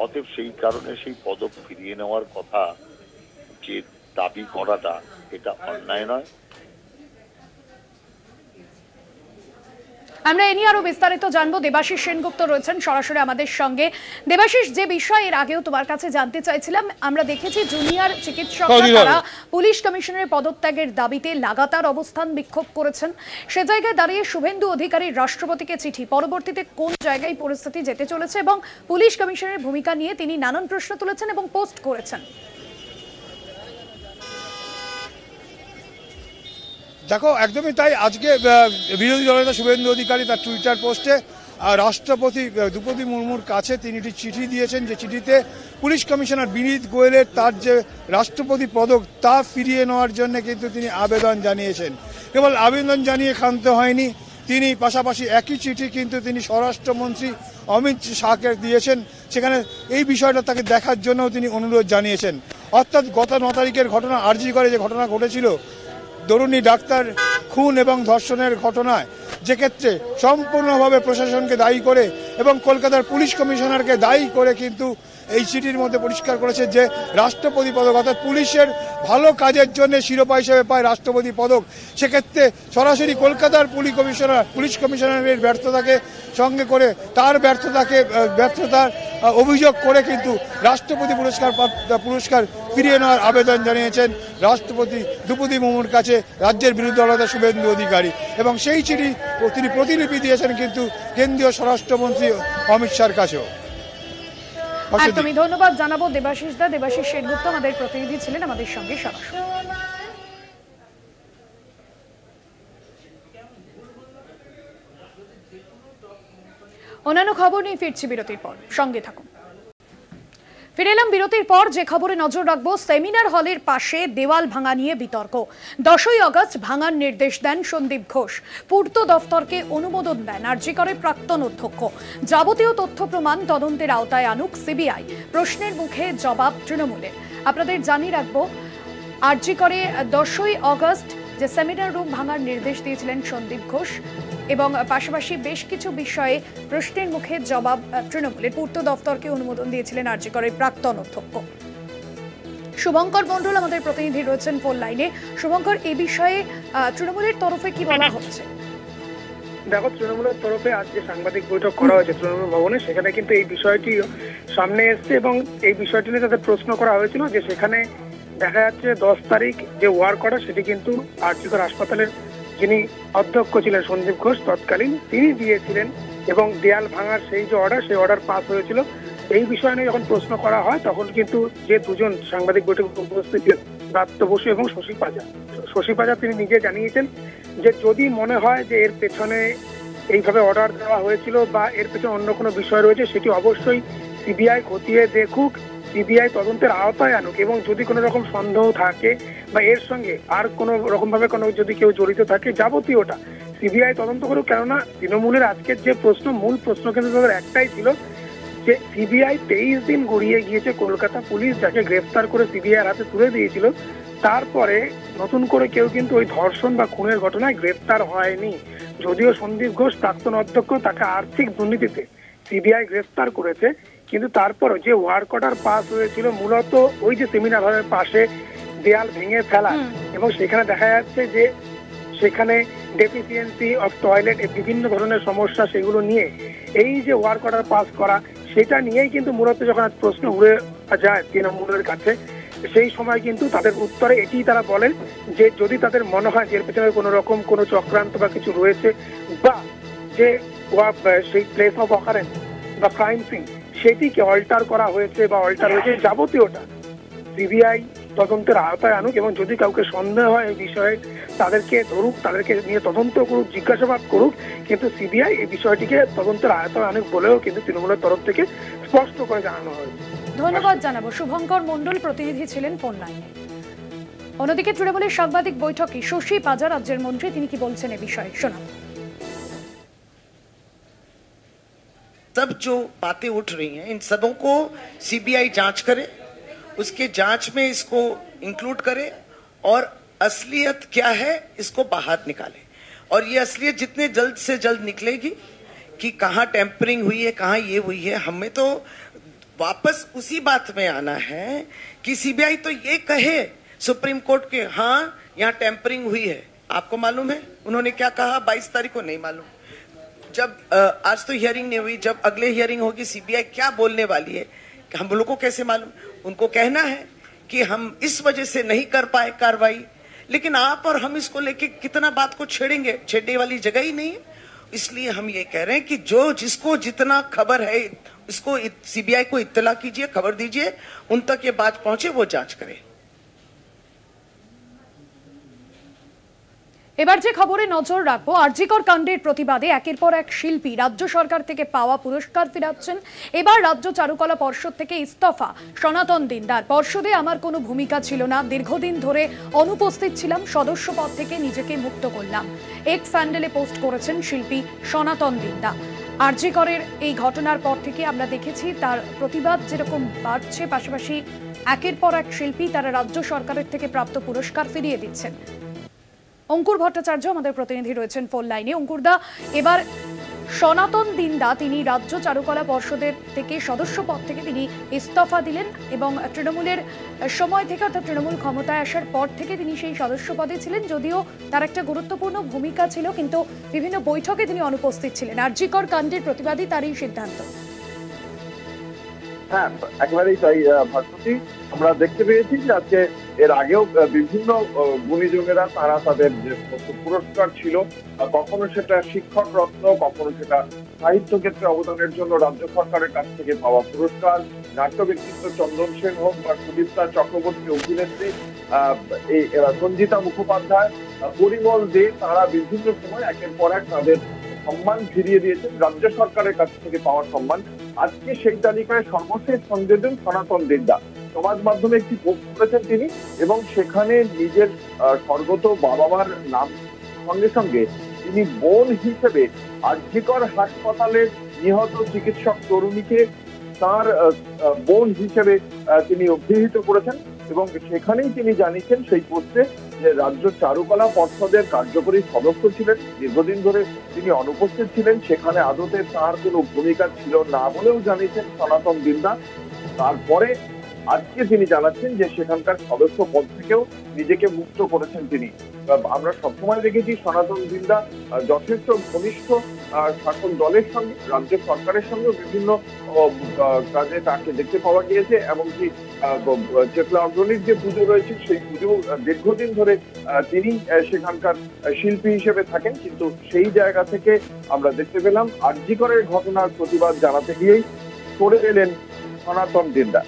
অতএব সেই কারণে সেই পদক ফিরিয়ে নেওয়ার কথা যে দাবি করাটা, এটা অন্যায় নয়। আমরা এ নিয়ে আরো বিস্তারিত জানবো। দেবাশিস সেনগুপ্ত রয়েছেন সরাসরি আমাদের সঙ্গে। দেবাশিস, যে বিষয় এর আগেও তোমার কাছে জানতে চাইছিলাম, আমরা দেখেছি জুনিয়র চিকিৎসকরা তারা পুলিশ কমিশনারের পদত্যাগের দাবিতে লাগাতার অবস্থান বিক্ষোভ করেছেন। সে জায়গায় দাঁড়িয়ে শুভেন্দু অধিকারীর রাষ্ট্রপতিকে চিঠি, পরবর্তীতে কোন জায়গায় পরিস্থিতি যেতে চলেছে এবং পুলিশ কমিশনারের ভূমিকা নিয়ে তিনি নানান প্রশ্ন তুলেছেন এবং পোস্ট করেছেন। দেখো, একদমই তাই। আজকে বিরোধী দলনেতা শুভেন্দু অধিকারী তার টুইটার পোস্টে রাষ্ট্রপতি দ্রৌপদী মুর্মুর কাছে তিনি একটি চিঠি দিয়েছেন, যে চিঠিতে পুলিশ কমিশনার বিনীত গোয়েলের তার যে রাষ্ট্রপতি পদক তা ফিরিয়ে নেওয়ার জন্য কিন্তু তিনি আবেদন জানিয়েছেন। কেবল আবেদন জানিয়ে ক্ষান্ত হয়নি তিনি, পাশাপাশি একই চিঠি কিন্তু তিনি স্বরাষ্ট্রমন্ত্রী অমিত শাহকে দিয়েছেন, সেখানে এই বিষয়টা তাকে দেখার জন্য তিনি অনুরোধ জানিয়েছেন। অর্থাৎ গত 9 তারিখের ঘটনা, আরজি করে যে ঘটনা ঘটেছিল, তরুণী ডাক্তার খুন এবং ধর্ষণের ঘটনায়, যে ক্ষেত্রে সম্পূর্ণভাবে প্রশাসনকে দায়ী করে এবং কলকাতার পুলিশ কমিশনারকে দায়ী করে কিন্তু এই চিঠির মধ্যে পরিষ্কার করেছে যে রাষ্ট্রপতি পদক, অর্থাৎ পুলিশের ভালো কাজের জন্য শিরোপা হিসেবে পায় রাষ্ট্রপতি পদক। সেক্ষেত্রে সরাসরি কলকাতার পুলিশ কমিশনারের ব্যর্থতাকে সঙ্গে করে তার ব্যর্থতার অভিযোগ করে কিন্তু রাষ্ট্রপতি পুরস্কার ফিরিয়ে নেওয়ার আবেদন জানিয়েছেন রাষ্ট্রপতি দ্রৌপদী মুর্মুর কাছে রাজ্যের বিরোধী দলনেতা শুভেন্দু অধিকারী, এবং সেই চিঠি তিনি প্রতিলিপি দিয়েছেন কিন্তু কেন্দ্রীয় স্বরাষ্ট্রমন্ত্রী অমিত শাহর কাছেও। একদমই ধন্যবাদ জানাবো দেবাশিস দা। দেবাশিস সেনগুপ্ত আমাদের প্রতিনিধি ছিলেন আমাদের সঙ্গে সরাসরি। অন্যান্য খবর নিয়ে ফিরছি বিরতির পর, সঙ্গে থাকুন। ফিরে এলাম বিরতির পর। যে খবরে নজর রাখবো, সেমিনার হলের পাশে দেওয়াল ভাঙা নিয়ে বিতর্ক। 10ই আগস্ট ভাঙার নির্দেশ দেন সন্দীপ ঘোষ, পূর্ত দফতরকে অনুমোদন দেন আরজি করে প্রাক্তন অধ্যক্ষ। যাবতীয় তথ্য প্রমাণ তদন্তের আওতায় আনুক সিবিআই, প্রশ্নের মুখে জবাব তৃণমূলের। আপনাদের জানিয়ে রাখবো, আরজি করে 10ই আগস্ট যে সেমিনার রুম ভাঙার নির্দেশ দিয়েছিলেন সন্দীপ ঘোষ, এবং পাশাপাশি বেশ কিছু বিষয়ে প্রশ্নের মুখে জবাব তৃণমূলের। পূর্ত দফতরকে অনুমোদন দিয়েছিলেন আরজি করের প্রাক্তন অধ্যক্ষ। শুভঙ্কর মণ্ডল আমাদের প্রতিনিধি রয়েছেন ফোন লাইনে। শুভঙ্কর, এই বিষয়ে তৃণমূলের তরফে কি বলা হচ্ছে? দেখো, তৃণমূলের তরফে আজ যে সাংবাদিক বৈঠক করা হয়েছে তৃণমূল ভবনে, সেখানে কিন্তু এই বিষয়টি সামনে এসছে এবং এই বিষয়টি নিয়ে তাদের প্রশ্ন করা হয়েছিল যে সেখানে দেখা যাচ্ছে 10 তারিখ যে ওয়ার্ক অর্ডার সেটি কিন্তু আরজি কর হাসপাতালের যিনি অধ্যক্ষ ছিলেন সন্দীপ ঘোষ তৎকালীন, তিনি দিয়েছিলেন, এবং দেয়াল ভাঙার সেই যে অর্ডার, সেই অর্ডার পাস হয়েছিল। এই বিষয় নিয়ে যখন প্রশ্ন করা হয় তখন কিন্তু যে দুজন সাংবাদিক বৈঠকে উপস্থিত ছিলেন, ব্রাত্য বসু এবং শশী পাজা, তিনি নিজে জানিয়েছেন যে যদি মনে হয় যে এর পেছনে এইভাবে অর্ডার দেওয়া হয়েছিল বা এর পেছনে অন্য কোনো বিষয় রয়েছে, সেটি অবশ্যই সিবিআই খতিয়ে দেখুক, সিবিআই তদন্তের আওতায় আনুক, এবং যদি কোনো রকম সন্দেহ থাকে বা এর সঙ্গে আর কোনো রকম ভাবে কোনো যদি কেউ জড়িত থাকে, যাবতীয়টা সিবিআই তদন্ত করুক। কেননা তৃণমূলের আজকের যে প্রশ্ন, মূল প্রশ্ন কিন্তু তাদের একটাই ছিল যে সিবিআই 23 দিন গড়িয়ে গিয়েছে, কলকাতা পুলিশ যাকে গ্রেফতার করে সিবিআইয়ের হাতে তুলে দিয়েছিল, তারপরে নতুন করে কেউ কিন্তু ওই ধর্ষণ বা খুনের ঘটনায় গ্রেফতার হয়নি। যদিও সন্দীপ ঘোষ প্রাক্তন অধ্যক্ষ, তাকে আর্থিক দুর্নীতিতে সিবিআই গ্রেফতার করেছে, কিন্তু তারপরও যে ওয়ার্ক অর্ডার পাস হয়েছিল মূলত ওই যে সেমিনার হলের পাশে দেয়াল ভেঙে ফেলা, এবং সেখানে দেখা যাচ্ছে যে সেখানে ডেফিসিয়েন্সি অফ টয়লেট, বিভিন্ন ধরনের সমস্যা, সেগুলো নিয়ে এই যে ওয়ার্ক অর্ডার পাস করা, সেটা নিয়েই কিন্তু মূলত যখন প্রশ্ন উড়ে যায় তৃণমূলের কাছে, সেই সময় কিন্তু তাদের উত্তরে এটি তারা বলেন যে যদি তাদের মনে হয় যে এর পেছনে কোনো রকম কোনো চক্রান্ত বা কিছু রয়েছে, বা যে সেই প্লেস অফ অকারেন্স বা ক্রাইম সিন সেটিকে অল্টার করা হয়েছে বা অল্টার হয়েছে, যাবতীয়টা সিবিআই তদন্তের আওতায় আনুক, এবং যদি কাউকে সন্দেহ হয় এই বিষয়ে তাদেরকে ধরুক, তাদেরকে নিয়ে তদন্ত করুক, জিজ্ঞাসাবাদ করুক, কিন্তু সিবিআই এই বিষয়টিকে তদন্তের আওতায় আনুক বলেও কিন্তু তৃণমূলের তরফ থেকে স্পষ্ট করে জানানো হয়েছে। ধন্যবাদ জানাবো। শুভঙ্কর মণ্ডল প্রতিনিধি ছিলেন ফোন লাইনে। অন্যদিকে তৃণমূলের সাংবাদিক বৈঠকে শশী পাজা রাজ্যের মন্ত্রী, তিনি কি বলছেন এ বিষয়ে শোনাব। सब जो बातें उठ रही हैं, इन सबों को सीबीआई जांच करे, उसके जांच में इसको इंक्लूड करे और असलियत क्या है इसको बाहर निकाले, और ये असलियत जितने जल्द से जल्द निकलेगी कि कहाँ टेम्परिंग हुई है, कहाँ ये हुई है, हमें तो वापस उसी बात में आना है कि सीबीआई तो ये कहे सुप्रीम कोर्ट के, हाँ यहाँ टेम्परिंग हुई है। आपको मालूम है उन्होंने क्या कहा 22 तारीख को? नहीं मालूम। जब आज तो हियरिंग नहीं हुई, जब अगले हियरिंग होगी सीबीआई क्या बोलने वाली है हम लोगों को कैसे मालूम? उनको कहना है कि हम इस वजह से नहीं कर पाए कार्रवाई, लेकिन आप और हम इसको लेके कितना बात को छेड़ेंगे, छेड़ने वाली जगह ही नहीं है। इसलिए हम ये कह रहे हैं कि जो जिसको जितना खबर है इसको सीबीआई को इत्तला कीजिए, खबर दीजिए, उन तक ये बात पहुंचे, वो जांच करे। এবার যে খবরে নজর রাখবো, আরজিকর কাণ্ডের প্রতিবাদে একের পর এক শিল্পী রাজ্য সরকার থেকে পাওয়া পুরস্কার ফেরাচ্ছেন। এবার রাজ্য চারুকলা পর্ষদ থেকে ইস্তফা সনাতন দিনদার। পর্ষদে আমার কোনো ভূমিকা ছিল না, দীর্ঘদিন ধরে অনুপস্থিত ছিলাম, সদস্য পদ থেকে নিজেকে মুক্ত করলাম, এক্স হ্যান্ডেলে পোস্ট করেছেন শিল্পী সনাতন দিনদার। আরজি করের এই ঘটনার পর থেকে আমরা দেখেছি তার প্রতিবাদ যেরকম বাড়ছে, পাশাপাশি একের পর এক শিল্পী তারা রাজ্য সরকারের থেকে প্রাপ্ত পুরস্কার ফিরিয়ে দিচ্ছেন। অঙ্কুর ভট্টাচার্য আমাদের প্রতিনিধি রয়েছেন ফোন লাইনে। অঙ্কুরদা, এবার সনাতন দিন্দা তিনি রাজ্য চারুকলা পর্ষদের থেকে সদস্য পদ থেকে তিনি ইস্তফা দিলেন এবং তৃণমূলের সময় থেকে, অর্থাৎ তৃণমূল ক্ষমতায় আসার পর থেকে তিনি সেই সদস্য পদে ছিলেন। যদিও তার একটা গুরুত্বপূর্ণ ভূমিকা ছিল, কিন্তু বিভিন্ন বৈঠকে তিনি অনুপস্থিত ছিলেন। আরজিকর কাণ্ডের প্রতিবাদী তার এই সিদ্ধান্ত। হ্যাঁ, একেবারেই তাই ভাস্বতী। আমরা দেখতে পেয়েছি যে আজকে এর আগেও বিভিন্ন গুণীজনেরা তারা তাদের যে পুরস্কার ছিল, কখনো সেটা শিক্ষক রত্ন, কখনো সেটা সাহিত্য ক্ষেত্রে অবদানের জন্য রাজ্য সরকারের কাছ থেকে পাওয়া পুরস্কার, নাট্য ব্যক্তিত্ব চন্দন সেন হোক বা সুদীপ্তা চক্রবর্তী অভিনেত্রী, সঞ্জিতা মুখোপাধ্যায়, পরিমল দে, তারা বিভিন্ন সময় একের পর এক তাদের সম্মান ফিরিয়ে দিয়েছেন, রাজ্য সরকারের কাছ থেকে পাওয়ার সম্মান। আজকে সেই তালিকায় সর্বশেষ সংযোজন সনাতন দিন্দা। সমাজ মাধ্যমে একটি পোস্ট করেছেন তিনি এবং সেখানে নিজের স্বর্গত বাবা মার নাম সঙ্গে সঙ্গে তিনি বোন হিসেবে আরজিকর হাসপাতালের নিহত চিকিৎসক তরুণীকে তার বোন হিসেবে তিনি অভিহিত করেছেন এবং সেখানেই তিনি জানিয়েছেন সেই পোস্টে যে রাজ্য চারুকলা পর্ষদের কার্যকরী সদস্য ছিলেন, দীর্ঘদিন ধরে তিনি অনুপস্থিত ছিলেন, সেখানে আদতে তার কোনো ভূমিকা ছিল না বলেও জানিয়েছেন সনাতন দিন্দা। তারপরে আজকে তিনি জানাচ্ছেন যে সেখানকার সদস্য পদ থেকেও নিজেকে মুক্ত করেছেন তিনি। আমরা সবসময় দেখেছি সনাতন দিন্দা যথেষ্ট ঘনিষ্ঠ শাসন দলের সঙ্গে, রাজ্য সরকারের সঙ্গে বিভিন্ন কাজে তাকে দেখতে পাওয়া গিয়েছে। এমনকি চেতলা অগ্রণীর যে পুজো রয়েছে সেই পুজো দীর্ঘদিন ধরে তিনি সেখানকার শিল্পী হিসেবে থাকেন। কিন্তু সেই জায়গা থেকে আমরা দেখতে পেলাম আরজিকরের ঘটনার প্রতিবাদ জানাতে গিয়েই সরে এলেন সনাতন দিন্দা।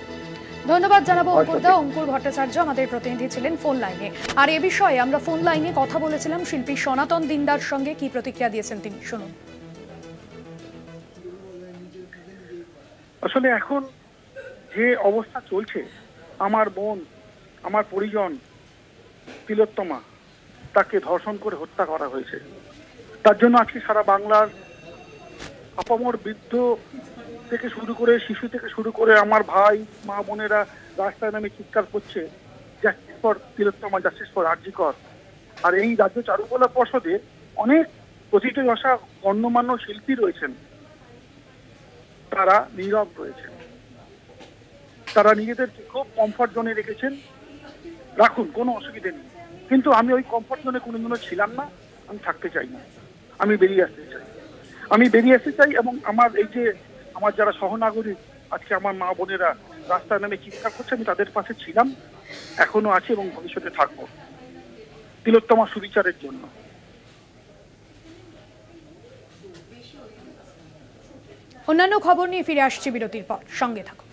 ধন্যবাদ জানাবো অঙ্কুরদা। অঙ্কুর ভট্টাচার্য আমাদের প্রতিনিধি ছিলেন ফোন লাইনে। আর এ বিষয়ে আমরা ফোন লাইনে কথা বলেছিলাম শিল্পী সনাতন দিন্দার সঙ্গে, কি প্রতিক্রিয়া দিয়েছেন তিনি, শুনুন। আসলে এখন যে অবস্থা চলছে, আমার বোন, আমার পরিজন তিলোত্তমা, তাকে ধর্ষণ করে হত্যা করা হয়েছে। তার জন্য আজকে সারা বাংলার আপামর বৃদ্ধ থেকে শুরু করে, শিশু থেকে শুরু করে আমার ভাই মা বোনেরা রাস্তায় নামে চিৎকার করছে, justice for Tilottama, justice for RG Kar. আর এই রাজ্য চারুকলা পর্ষদে অনেক প্রতিষ্ঠা গণ্যমান্য শিল্পী রয়েছেন, তারা নীরব রয়েছেন, তারা নিজেদেরকে খুব কমফর্ট জোনে রেখেছেন। রাখুন, কোনো অসুবিধে নেই, কিন্তু আমি ওই কমফর্ট জোনে কোনোদিনও ছিলাম না, আমি থাকতে চাই না, আমি বেরিয়ে আসতে চাই। এবং আমার এই যে আমার যারা সহনাগরিক, আজকে আমার মা বোনেরা রাস্তায় নামে চিৎকার করছে, আমি তাদের পাশে ছিলাম, এখনো আছি এবং ভবিষ্যতে থাকবো তিলোত্তমা সুবিচারের জন্য। অন্যান্য খবর নিয়ে ফিরে আসছি বিরতির পর, সঙ্গে থাকুন।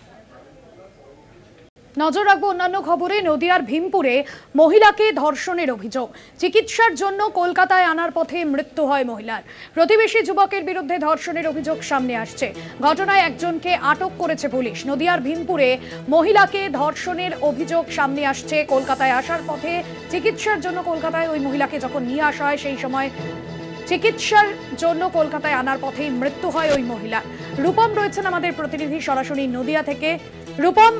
নজর রাখবো অন্যান্য খবরে। নদিয়ার ভীমপুরে মহিলাকে ধর্ষণের অভিযোগ, চিকিৎসার জন্য কলকাতায় আনার পথে মৃত্যু হয় মহিলার। প্রতিবেশী যুবকের বিরুদ্ধে ধর্ষণের অভিযোগ সামনে আসছে। ঘটনায় একজনকে আটক করেছে পুলিশ। নদিয়ার ভীমপুরে মহিলাকে ধর্ষণের অভিযোগ সামনে আসছে। কলকাতায় আসার পথে চিকিৎসার জন্য কলকাতায় ওই মহিলাকে যখন নিয়ে আসা হয়, সেই সময় চিকিৎসার জন্য কলকাতায় আনার পথেই মৃত্যু হয় ওই মহিলা। রূপম রয়েছেন আমাদের প্রতিনিধি সরাসরি নদিয়া থেকে। রূপম,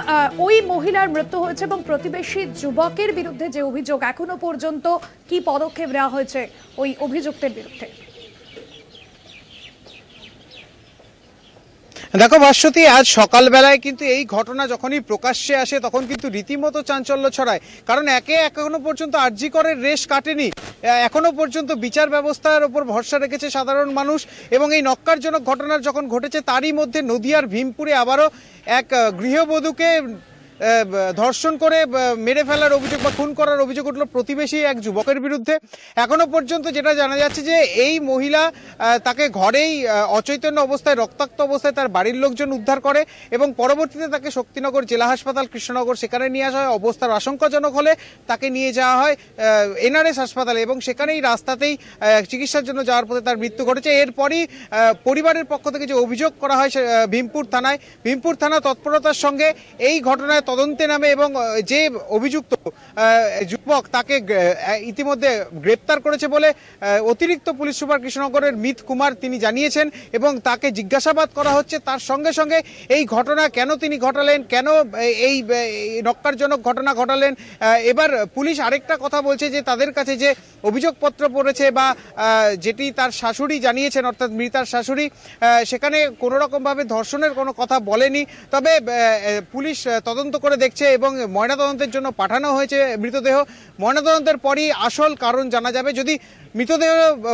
ওই মহিলার মৃত্যু হয়েছে এবং প্রতিবেশী যুবকের বিরুদ্ধে যে অভিযোগ, এখনো পর্যন্ত কি পদক্ষেপ নেওয়া হয়েছে ওই অভিযুক্তের বিরুদ্ধে? দেখো ভাস্বতী, আজ সকালবেলায় কিন্তু এই ঘটনা যখনই প্রকাশ্যে আসে তখন কিন্তু রীতিমতো চাঞ্চল্য ছড়ায়। কারণ এখনো পর্যন্ত আরজিকরের রেশ কাটেনি, এখনো পর্যন্ত বিচার ব্যবস্থার উপর ভরসা রেখেছে সাধারণ মানুষ। এবং এই নক্কারজনক ঘটনা যখন ঘটেছে, তারই মধ্যে নদিয়ার ভীমপুরে আবারও এক গৃহবধূকে ধর্ষণ করে মেরে ফেলার অভিযোগ বা খুন করার অভিযোগ উঠল প্রতিবেশী এক যুবকের বিরুদ্ধে। এখনো পর্যন্ত যেটা জানা যাচ্ছে যে এই মহিলা তাকে ঘরেই অচৈতন্য অবস্থায়, রক্তাক্ত অবস্থায় তার বাড়ির লোকজন উদ্ধার করে এবং পরবর্তীতে তাকে শক্তিনগর জেলা হাসপাতাল কৃষ্ণনগর সেখানে নিয়ে আসা হয়। অবস্থার আশঙ্কাজনক হলে তাকে নিয়ে যাওয়া হয় এনআরএস হাসপাতালে এবং সেখানেই রাস্তাতেই চিকিৎসার জন্য যাওয়ার পথে তার মৃত্যু ঘটেছে। এরপরই পরিবারের পক্ষ থেকে যে অভিযোগ করা হয় ভীমপুর থানা তৎপরতার সঙ্গে এই ঘটনায় তদন্তে নামে এবং যে অভিযুক্ত যুবক তাকে ইতিমধ্যে গ্রেপ্তার করেছে বলে অতিরিক্ত পুলিশ সুপার কৃষ্ণনগরের মিত কুমার তিনি জানিয়েছেন এবং তাকে জিজ্ঞাসাবাদ করা হচ্ছে। তার সঙ্গে সঙ্গে এই ঘটনা কেন তিনি ঘটালেন, কেন এই নক্কারজনক ঘটনা ঘটালেন। এবার পুলিশ আরেকটা কথা বলছে যে তাদের কাছে যে অভিযোগপত্র পড়েছে বা যেটি তার শাশুড়ি জানিয়েছেন অর্থাৎ মৃতার শাশুড়ি, সেখানে কোনো রকমভাবে ধর্ষণের কোনো কথা বলেনি। তবে পুলিশ তদন্ত করে দেখছে এবং ময়নাতদন্তের জন্য পাঠানো হয়েছে মৃতদেহ। ময়নাতদন্তের পরই আসল কারণ জানা যাবে। যদি মৃতদেহ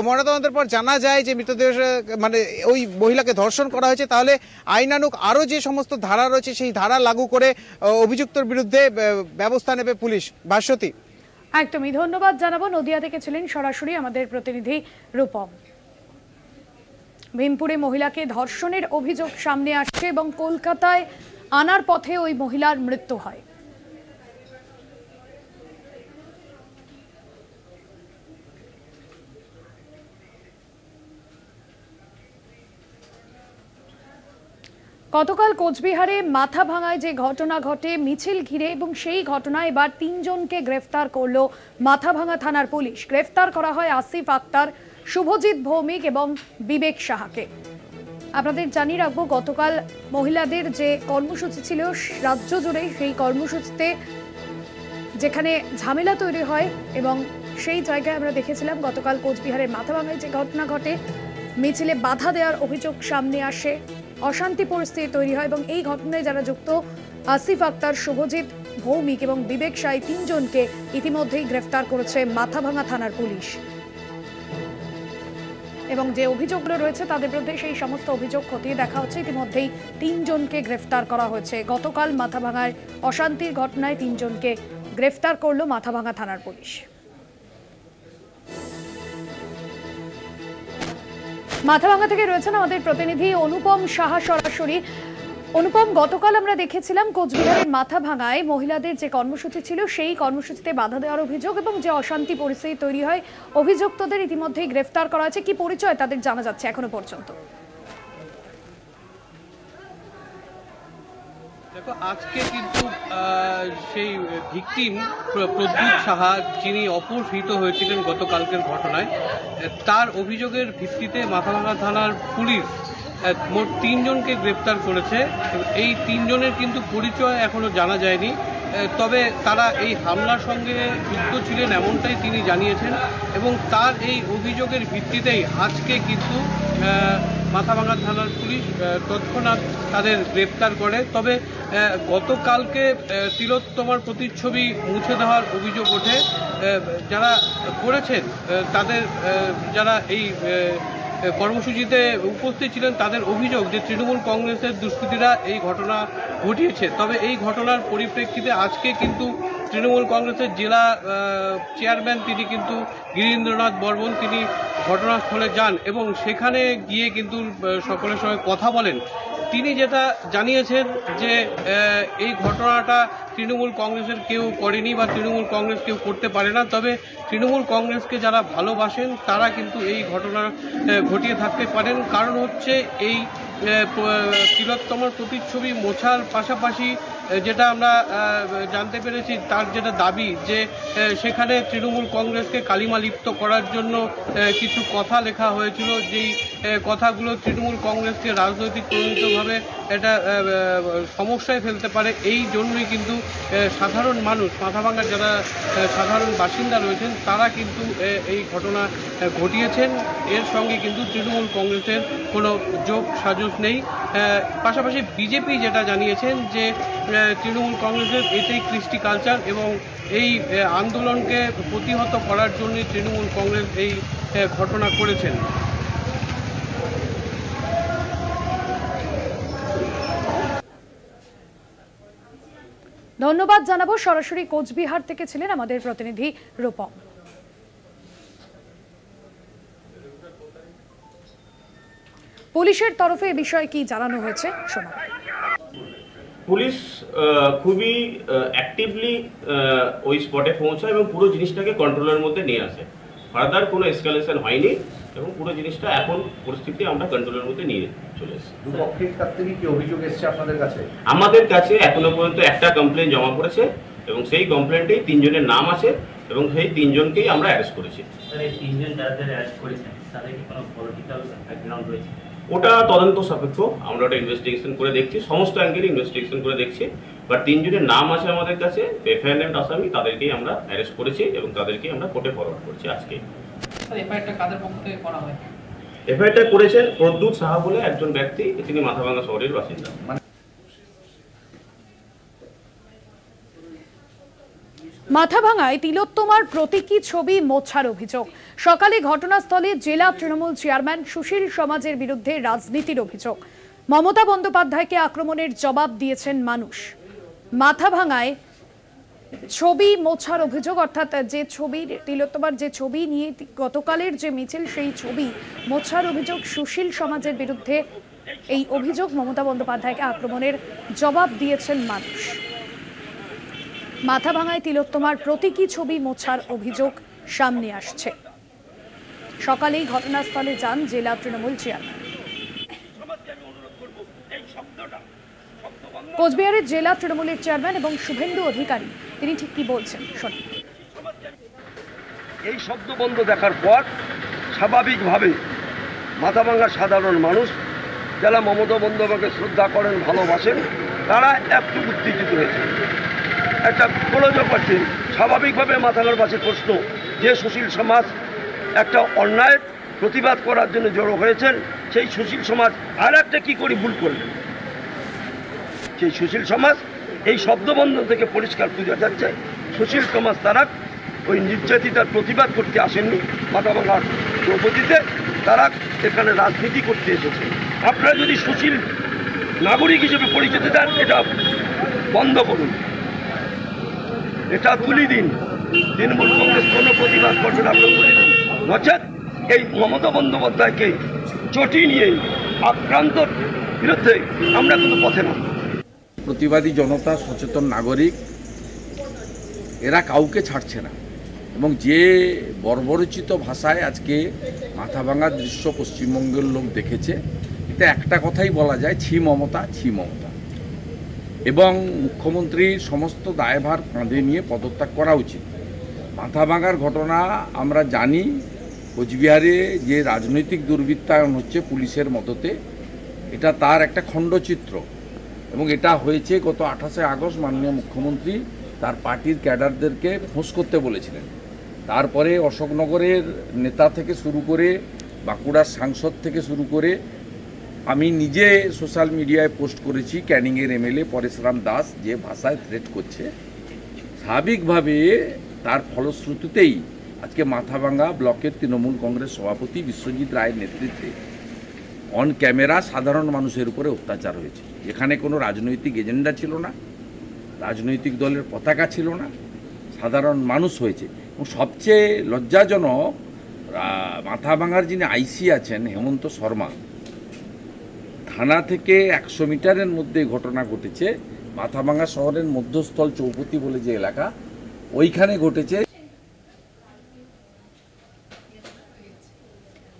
ময়নাতদন্তের পর জানা যায় যে মৃতদেহ মানে ওই মহিলাকে ধর্ষণ করা হয়েছে, তাহলে আইনানুগ আরও যে সমস্ত ধারা রয়েছে সেই ধারা লাগু করে অভিযুক্তর বিরুদ্ধে ব্যবস্থা নেবে পুলিশ। ভাস্বতী, একদমই ধন্যবাদ জানাবো। নদিয়া থেকে ছিলেন সরাসরি আমাদের প্রতিনিধি রূপম। ভীমপুরে মহিলাকে ধর্ষণের অভিযোগ সামনে আসছে এবং কলকাতায় আনার পথে ওই মহিলার মৃত্যু হয়। গতকাল কোচবিহারে মাথা ভাঙায় যে ঘটনা ঘটে মিছিল ঘিরে এবং সেই ঘটনায় এবার ৩ জনকে গ্রেফতার করল মাথাভাঙা থানার পুলিশ। গ্রেফতার করা হয় আসিফ আক্তার, শুভজিৎ ভৌমিক এবং বিবেক সাহাকে। আপনাদের জানিয়ে রাখবো, গতকাল মহিলাদের যে কর্মসূচি ছিল রাজ্য জুড়ে, সেই কর্মসূচিতে যেখানে ঝামেলা তৈরি হয় এবং সেই জায়গায় আমরা দেখেছিলাম গতকাল কোচবিহারের মাথাভাঙায় যে ঘটনা ঘটে, মিছিলে বাধা দেওয়ার অভিযোগ সামনে আসে, অশান্তি পরিস্থিতি তৈরি হয় এবং এই ঘটনায় যারা যুক্ত আসিফ আক্তার, শুভজিৎ ভৌমিক এবং বিবেক সাই ৩ জনকে ইতিমধ্যেই গ্রেফতার করেছে মাথাভাঙা থানার পুলিশ। এবং যে অভিযোগগুলো রয়েছে তাদের বিরুদ্ধে সেই সমস্ত অভিযোগ খতিয়ে দেখা হচ্ছে। ইতিমধ্যেই ৩ জনকে গ্রেফতার করা হয়েছে। গতকাল মাথাভাঙায় অশান্তির ঘটনায় ৩ জনকে গ্রেফতার করলো মাথাভাঙা থানার পুলিশ। মাথাভাঙা থেকে রয়েছেন আমাদের প্রতিনিধি অনুপম সাহা সরাসরি। অনুপম, গতকাল আমরা দেখেছিলাম কোচবিহারের মাথাভাঙায় মহিলাদের যে কর্মসূচি ছিল সেই কর্মসূচিতে বাধা দেওয়ার অভিযোগ এবং যে অশান্তি পরিস্থিতি তৈরি হয়, অভিযুক্তদের ইতিমধ্যেই গ্রেফতার করা হয়েছে। কি পরিচয় তাদের জানা যাচ্ছে এখনো পর্যন্ত? দেখো, আজকে কিন্তু সেই ভিকটিম প্রদ্যুৎ সাহা, যিনি অপহৃত হয়েছিলেন গতকালকের ঘটনায়, তার অভিযোগের ভিত্তিতে মাথাভাঙা থানার পুলিশ মোট ৩ জনকে গ্রেপ্তার করেছে। এই ৩ জনের কিন্তু পরিচয় এখনো জানা যায়নি, তবে তারা এই হামলার সঙ্গে যুক্ত ছিলেন এমনটাই তিনি জানিয়েছেন এবং তার এই অভিযোগের ভিত্তিতেই আজকে কিন্তু মাথাভাঙা থানার পুলিশ তৎক্ষণাৎ তাদের গ্রেপ্তার করে। তবে গতকালকে তিলোত্তমার প্রতিচ্ছবি মুছে দেওয়ার অভিযোগ ওঠে। যারা করেছেন তাদের, যারা এই কর্মসূচিতে উপস্থিত ছিলেন, তাদের অভিযোগ যে তৃণমূল কংগ্রেসের দুষ্কৃতীরা এই ঘটনা ঘটিয়েছে। তবে এই ঘটনার পরিপ্রেক্ষিতে আজকে কিন্তু তৃণমূল কংগ্রেসের জেলা চেয়ারম্যান তিনি কিন্তু গিরীন্দ্রনাথ বর্মন তিনি ঘটনাস্থলে যান এবং সেখানে গিয়ে কিন্তু সকলের সঙ্গে কথা বলেন। তিনি যেটা জানিয়েছেন যে এই ঘটনাটা তৃণমূল কংগ্রেসের কেউ করেনি বা তৃণমূল কংগ্রেস কেউ করতে পারে না, তবে তৃণমূল কংগ্রেসকে যারা ভালোবাসেন তারা কিন্তু এই ঘটনা ঘটিয়ে থাকতে পারেন। কারণ হচ্ছে এই তিলোত্তমার প্রতিচ্ছবি মোছার পাশাপাশি যেটা আমরা জানতে পেরেছি, তার যেটা দাবি যে সেখানে তৃণমূল কংগ্রেসকে কালিমা লিপ্ত করার জন্য কিছু কথা লেখা হয়েছিল, যেই কথাগুলো তৃণমূল কংগ্রেসকে রাজনৈতিক প্রণোদিতভাবে এটা সমস্যায় ফেলতে পারে। এই জন্যই কিন্তু সাধারণ মানুষ, মাথাভাঙার যারা সাধারণ বাসিন্দা রয়েছেন তারা কিন্তু এই ঘটনা ঘটিয়েছেন। এর সঙ্গে কিন্তু তৃণমূল কংগ্রেসের কোনো যোগ সাজস নেই। পাশাপাশি বিজেপি যেটা জানিয়েছেন যে তৃণমূল কংগ্রেসের এটাই কৃষ্টি কালচার এবং এই আন্দোলনকে প্রতিহত করার জন্য তৃণমূল কংগ্রেস এই ঘটনা করেছেন। ধন্যবাদ জানাবো। সরাসরি কোচবিহার থেকে ছিলেন আমাদের প্রতিনিধি রূপম। পুলিশের তরফে এ বিষয়ে কি জানানো হয়েছে শোনা। পুলিশ খুবই অ্যাক্টিভলি ওই স্পটে পৌঁছায় এবং পুরো জিনিসটাকে কন্ট্রোলের মধ্যে নিয়ে আসে। ফার্দার কোনো এসকালেশন হয়নি এবং পুরো জিনিসটা এখন পরিস্থিতি আমরা কন্ট্রোলের মধ্যে নিয়ে চলে এসেছি। দুপক্ষের কাছ থেকে কি অভিযোগ এসেছে আপনাদের কাছে? আমাদের কাছে এখনো পর্যন্ত একটা কমপ্লেন জমা পড়েছে এবং সেই কমপ্লেনটেই 3 জনের নাম আছে এবং সেই 3 জনকেই আমরা অ্যারেস্ট করেছি। স্যার, এই 3 জন যাদের অ্যারেস্ট করেছেন তাদের কি কোনো পলিটিক্যাল ব্যাকগ্রাউন্ড রয়েছে? ওটা তদন্ত সাপেক্ষ, আমরা ওটা ইনভেস্টিগেশন করে দেখছি, সমস্ত অ্যাঙ্গেলে ইনভেস্টিগেশন করে দেখছি। বাট 3 জনের নাম আছে আমাদের কাছে, এফআইআর নেমড আসামি, তাদেরকেই আমরা অ্যারেস্ট করেছি এবং তাদেরকেই আমরা কোর্টে ফরওয়ার্ড করছি আজকে। এফআইআরটা কাদের পক্ষ থেকে করা হয়? এফআইআরটা করেছেন প্রদ্যুৎ সাহা বলে একজন ব্যক্তি, তিনি মাথাভাঙা শহরের বাসিন্দা। মাথাভাঙায় তিলোত্তমার প্রতীকী ছবি মোছার অভিযোগ। সকালে ঘটনাস্থলে জেলা তৃণমূল চেয়ারম্যান সুশীল সমাজের বিরুদ্ধে রাজনীতির অভিযোগ। মমতা বন্দ্যোপাধ্যায়কে আক্রমণের জবাব দিয়েছেন মানুষ। মাথাভাঙায় ছবি মোছার অভিযোগ, অর্থাৎ যে ছবি তিলোত্তমার যে ছবি নিয়ে গতকালের যে মিছিল, সেই ছবি মোছার অভিযোগ সুশীল সমাজের বিরুদ্ধে। এই অভিযোগ, মমতা বন্দ্যোপাধ্যায়কে আক্রমণের জবাব দিয়েছেন মানুষ। মাথাভাঙায় তিলোত্তমার প্রতীকী ছবি মোছার অভিযোগ সামনে আসছে। সকালেই ঘটনাস্থলে যান জেলা তৃণমূল চেয়ারম্যান। কোচবিহারের জেলা তৃণমূলের চেয়ারম্যান এবং শুভেন্দু অধিকারী, তিনি ঠিক কি বলছেন শুনুন। এই শব্দবন্ধ দেখার পর স্বাভাবিকভাবে মাথাভাঙার সাধারণ মানুষ যারা মমতা বন্দ্যোপাধ্যায়কে শ্রদ্ধা করেন, ভালোবাসেন, তারা একটু উত্তেজিত হয়েছে, একটা গোলযোগ করছে। স্বাভাবিকভাবে মাথাভাঙাবাসীর প্রশ্ন যে সুশীল সমাজ একটা অন্যায়ের প্রতিবাদ করার জন্য জড়ো হয়েছেন, সেই সুশীল সমাজ আর একটা কী করে ভুল করলেন? সেই সুশীল সমাজ এই শব্দবন্ধন থেকে পরিষ্কার বোঝা যাচ্ছে সুশীল সমাজ তারা ওই নির্যাতিতার প্রতিবাদ করতে আসেননি মাথাভাঙার দ্রৌপদীতে, তারা এখানে রাজনীতি করতে এসেছে। আপনারা যদি সুশীল নাগরিক হিসেবে পরিচিত দেন, এটা বন্ধ করুন, এটা তুলি দিন। তৃণমূল কংগ্রেস কোনো প্রতিবাদ করবে না, আপনার তুলি দিন। নচেত এই মমতা বন্দ্যোপাধ্যায়কে চটি নিয়ে আক্রান্ত বিরুদ্ধে আমরা কোনো পথে না। প্রতিবাদী জনতা, সচেতন নাগরিক, এরা কাউকে ছাড়ছে না এবং যে বর্বরচিত ভাষায় আজকে মাথাভাঙার দৃশ্য পশ্চিমবঙ্গের লোক দেখেছে, এতে একটা কথাই বলা যায়, ছি মমতা, ছি মমতা। এবং মুখ্যমন্ত্রীর সমস্ত দায়ভার কাঁধে নিয়ে পদত্যাগ করা উচিত। মাথাভাঙার ঘটনা আমরা জানি, কোচবিহারে যে রাজনৈতিক দুর্বৃত্তায়ন হচ্ছে পুলিশের মদতে, এটা তার একটা খণ্ডচিত্র এবং এটা হয়েছে গত 28শে আগস্ট মাননীয় মুখ্যমন্ত্রী তার পার্টির ক্যাডারদেরকে ফোঁস করতে বলেছিলেন। তারপরে অশোকনগরের নেতা থেকে শুরু করে বাঁকুড়ার সাংসদ থেকে শুরু করে আমি নিজে সোশ্যাল মিডিয়ায় পোস্ট করেছি, ক্যানিংয়ের এমএলএ পরেশরাম দাস যে ভাষায় থ্রেট করছে, স্বাভাবিকভাবে তার ফলশ্রুতিতেই আজকে মাথাভাঙা ব্লকের তৃণমূল কংগ্রেস সভাপতি বিশ্বজিৎ রায়ের নেতৃত্বে অন ক্যামেরা সাধারণ মানুষের উপরে অত্যাচার হয়েছে। এখানে কোনো রাজনৈতিক এজেন্ডা ছিল না, রাজনৈতিক দলের পতাকা ছিল না, সাধারণ মানুষ হয়েছে। এবং সবচেয়ে লজ্জাজনক, মাথাভাঙার যিনি আইসি আছেন হেমন্ত শর্মা, থানা থেকে 100 মিটারের মধ্যে ঘটনা ঘটেছে। মাথাভাঙা শহরের মধ্যস্থল চৌপতি বলে যে এলাকা, ওইখানে ঘটেছে।